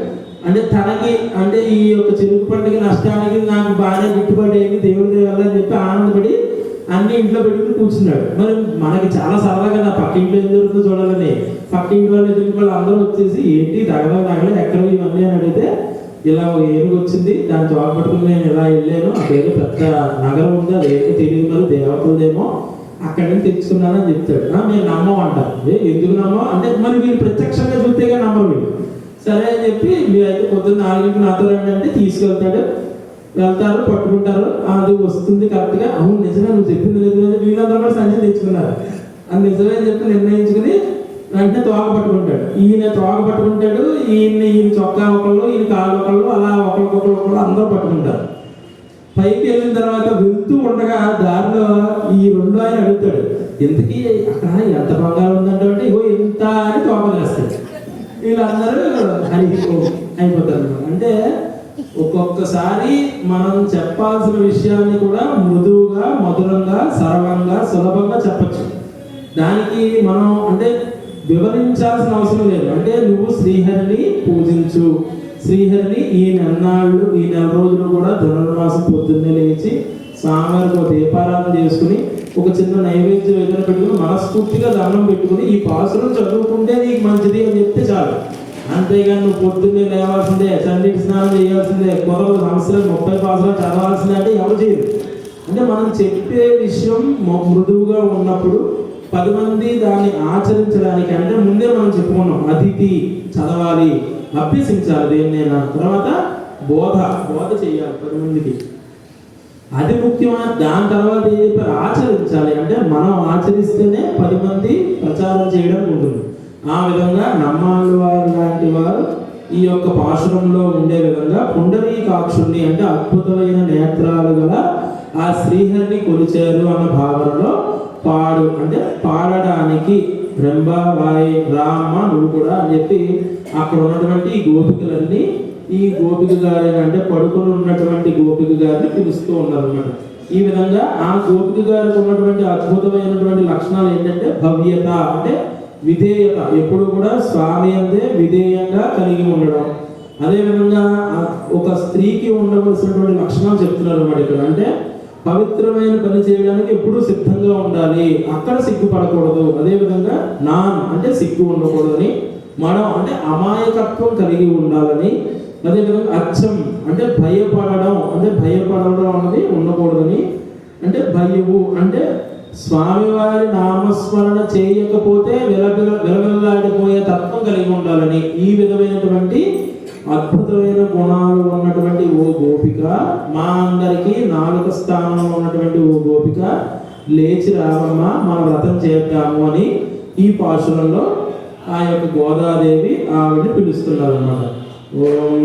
అంటే తనకి అంటే ఈ యొక్క చెరుకు పండుగ నష్టానికి నాకు బాగా గిట్టుబాటు అయింది దేవుడి వల్ల అని చెప్పి ఆనందపడి అన్ని ఇంట్లో పెట్టుకుని కూర్చున్నాడు. మరి మనకి చాలా సరదాగా నా పక్క ఇంట్లో ఏం జరుగుతుందో చూడాలని పక్క ఇంటి వాళ్ళు ఎదురు వాళ్ళు అందరూ వచ్చేసి ఏంటి తగలే ఎక్కడ ఇవన్నీ అని అడిగితే, ఇలా ఏనుగు వచ్చింది, దాన్ని తోక పట్టుకుని నేను ఇలా వెళ్ళాను, అక్కడేదో పెద్ద నగరం ఉంది, అది ఏంటో తెలియదు, మరి దేవతలదేమో అక్కడి నుంచి తెచ్చుకున్నానని చెప్తాడు. మీరు నమ్మం అంటారు. ఎందుకు నమ్మం అంటే మరి వీళ్ళు ప్రత్యక్షంగా చూస్తేగా నమ్మరు వీళ్ళు. సరే అని చెప్పి మీరైతే పొద్దున్న 4 నాతో రండి అంటే తీసుకెళ్తాడు. వెళ్తారు, పట్టుకుంటారు, అది వస్తుంది కరెక్ట్గా. అవును నిజమే నువ్వు చెప్పింది నిజమే, వీళ్ళందరూ కూడా సంచి తెచ్చుకున్నారు. అది నిజమే అని చెప్పి నిర్ణయించుకుని వెంటనే తోక పట్టుకుంటాడు. ఈయన తోక పట్టుకుంటాడు, ఈయన చొక్కా ఒకళ్ళు, ఈయన కాళ్ళు ఒకళ్ళు, అలా ఒకళ్ళు అందరూ పట్టుకుంటారు. పైకి వెళ్ళిన తర్వాత వెళ్తూ ఉండగా దారిలో ఈ రెండో ఆయన అడుగుతాడు, ఇంతకీ అక్కడ ఎంత బంగారం ఉందంటే ఇగో ఇంత అని తోక వేస్తాడు. వీళ్ళందరూ అయిపోతారు. అంటే ఒక్కొక్కసారి మనం చెప్పాల్సిన విషయాన్ని కూడా మృదువుగా, మధురంగా, సరళంగా, సులభంగా చెప్పచ్చు. దానికి మనం అంటే వివరించాల్సిన అవసరం లేదు. అంటే నువ్వు శ్రీహరిని పూజించు, శ్రీహరిని ఈ నెల రోజులు కూడా ధనుర్మాసం పొద్దున్నే లేచి స్వామివారికి ఒక దీపారాధన చేసుకుని ఒక చిన్న నైవేద్యం ఏదైనా పెట్టుకుని మనస్ఫూర్తిగా దండం పెట్టుకుని ఈ పాసులు చదువుకుంటే నీకు మంచిది అని చెప్తే చాలు. అంతేగాని నువ్వు పొద్దున్నే లేవాల్సిందే, చండీకి స్నానం చేయాల్సిందే, కుదరదు సంవత్సరం 30 పాసులు చదవాల్సిందే అంటే ఎవరు చేయరు. అంటే మనం చెప్పే విషయం మృదువుగా ఉన్నప్పుడు 10 మంది దాన్ని ఆచరించడానికి, అంటే ముందే మనం చెప్పుకున్నాం అతిథి చదవాలి, అభ్యసించాలి దేన్నైనా, తర్వాత బోధ చేయాలి 10 మందికి, అది ముఖ్యమైన. దాని తర్వాత ఏం చెప్పారు, ఆచరించాలి. అంటే మనం ఆచరిస్తేనే 10 మంది ప్రచారం చేయడం ఉంటుంది. ఆ విధంగా నమ్మాళ్ళ వారు లాంటి వారు ఈ యొక్క పాశురంలో ఉండే విధంగా పుండరీకాక్షుణ్ణి అంటే అద్భుతమైన నేత్రాలు గల ఆ శ్రీహరిని కొలిచారు అన్న భావనలో అంటే పాడడానికి రెంబాబాయి రామ్మ నువ్వు కూడా అని చెప్పి అక్కడ ఉన్నటువంటి ఈ గోపికలన్నీ ఈ గోపిక గారిని అంటే పడుకొని ఉన్నటువంటి గోపిక గారిని పిలుస్తూ ఉన్నారు అన్నమాట. ఈ విధంగా ఆ గోపిక గారికి ఉన్నటువంటి అద్భుతమైనటువంటి లక్షణాలు ఏంటంటే భవ్యత, అంటే విధేయత, ఎప్పుడు కూడా స్వామి అందే విధేయంగా కలిగి ఉండడం. అదేవిధంగా ఒక స్త్రీకి ఉండవలసినటువంటి లక్షణాలు చెప్తున్నారు అన్నమాట ఇక్కడ. అంటే పవిత్రమైన పని చేయడానికి ఎప్పుడూ సిద్ధంగా ఉండాలి, అక్కడ సిగ్గుపడకూడదు. అదేవిధంగా అంటే సిగ్గు ఉండకూడదని, మనం అంటే అమాయకత్వం కలిగి ఉండాలని, అదేవిధంగా అచ్చం అంటే భయపడడం అన్నది ఉండకూడదని, అంటే భయము అంటే స్వామివారి నామస్మరణ చేయకపోతే విలవిల్లాడిపోయే తత్వం కలిగి ఉండాలని, ఈ విధమైనటువంటి అద్భుతమైన గుణాలు ఉన్నటువంటి ఓ గోపిక, మా అందరికీ నాలుక స్థానంలో ఉన్నటువంటి ఓ గోపిక లేచి రావమ్మ, మన వ్రతం చేద్దాము అని ఈ పాశురంలో ఆ యొక్క గోదాదేవి ఆవిడని పిలుస్తున్నారు అన్నమాట. ఓం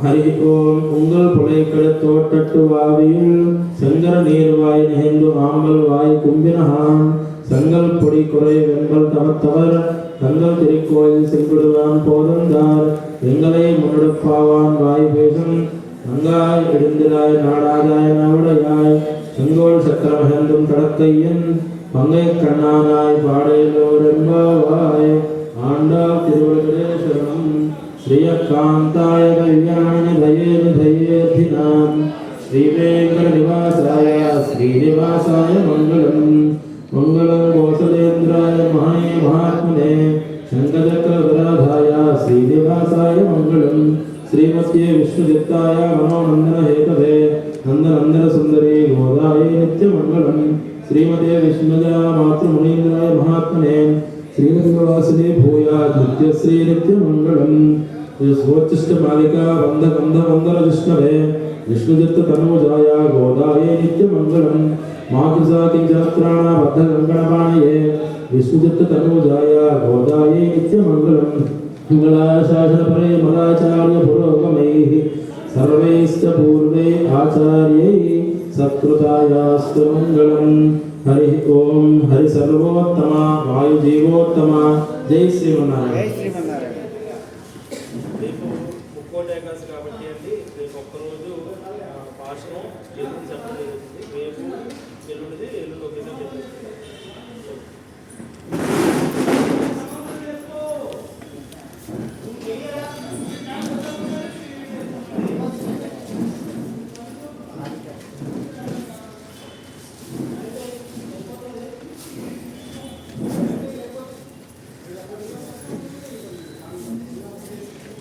హరి ఓం உங்கள் புலைக்கட தோட்டட்டு வாவியில் செங்கர நீர்வாய் நெய்ந்து ஆம்பல் வாய் கும்பினஹான் செங்கல் பொடி குறை வெண்பல் தவத்தவர் தங்கள் திருக்கோயில் செங்குடுவான் போதந்தார் எங்களை முன்னெடுப்பாவான் வாய் பேசும் நங்காய் எழுந்திராய் நாடாதாய் நாவுடையாய் செங்கோல் சக்கரமகந்தும் கடக்கையன் பங்கை கண்ணானாய் பாடையிலோரெம்பாவாய் ஆண்டா திருவள்ளுவரே சரணம். श्रियकान्ताय कल्याणनिधयेर्धिनां श्रीवेङ्कटनिवासाय श्रीनिवासाय मङ्गलम्. मङ्गलं कौसलेन्द्राय महाय महात्मने शङ्खचक्रधराधाय श्रीनिवासाय मङ्गलम्. श्रीमत्ये विष्णुदत्ताय मनोनन्दनहेतवे नन्दनन्दनसुन्दरी गोदायै नित्यमङ्गलम्. श्रीमते विष्णुजा मातृमुनीन्द्राय महात्मने श्रीनिवासिने भूयात् नित्यश्री नित्यमङ्गलम्. स्वोच्चिष्ट मालिका वंद कंद वंदर विष्णवे विष्णुदत्त तनूजाय गोदायै नित्यमङ्गलम्. मातृसा किञ्चत्राणा बद्ध कंकणपाणये विष्णुदत्त तनूजाय गोदायै नित्यमङ्गलम्. मंगलाशासनपरे मदाचार्य पुरोगमैः सर्वैश्च पूर्वे आचार्यैः सत्कृतायास्तु मङ्गलम्. हरि ओम हरि सर्वोत्तम वायु जीवोत्तम. जय श्रीमన్నారాయణ. రేపు ముక్కోటి ఏకాదశి కాబట్టి అండి, రేపు ఒక్కరోజు పాశనం ఎల్లుండి చెప్పడం జరుగుతుంది. రేపు ఎల్లుండిది ఎల్లుండి ఒకేసారి చెప్పేస్తుంది.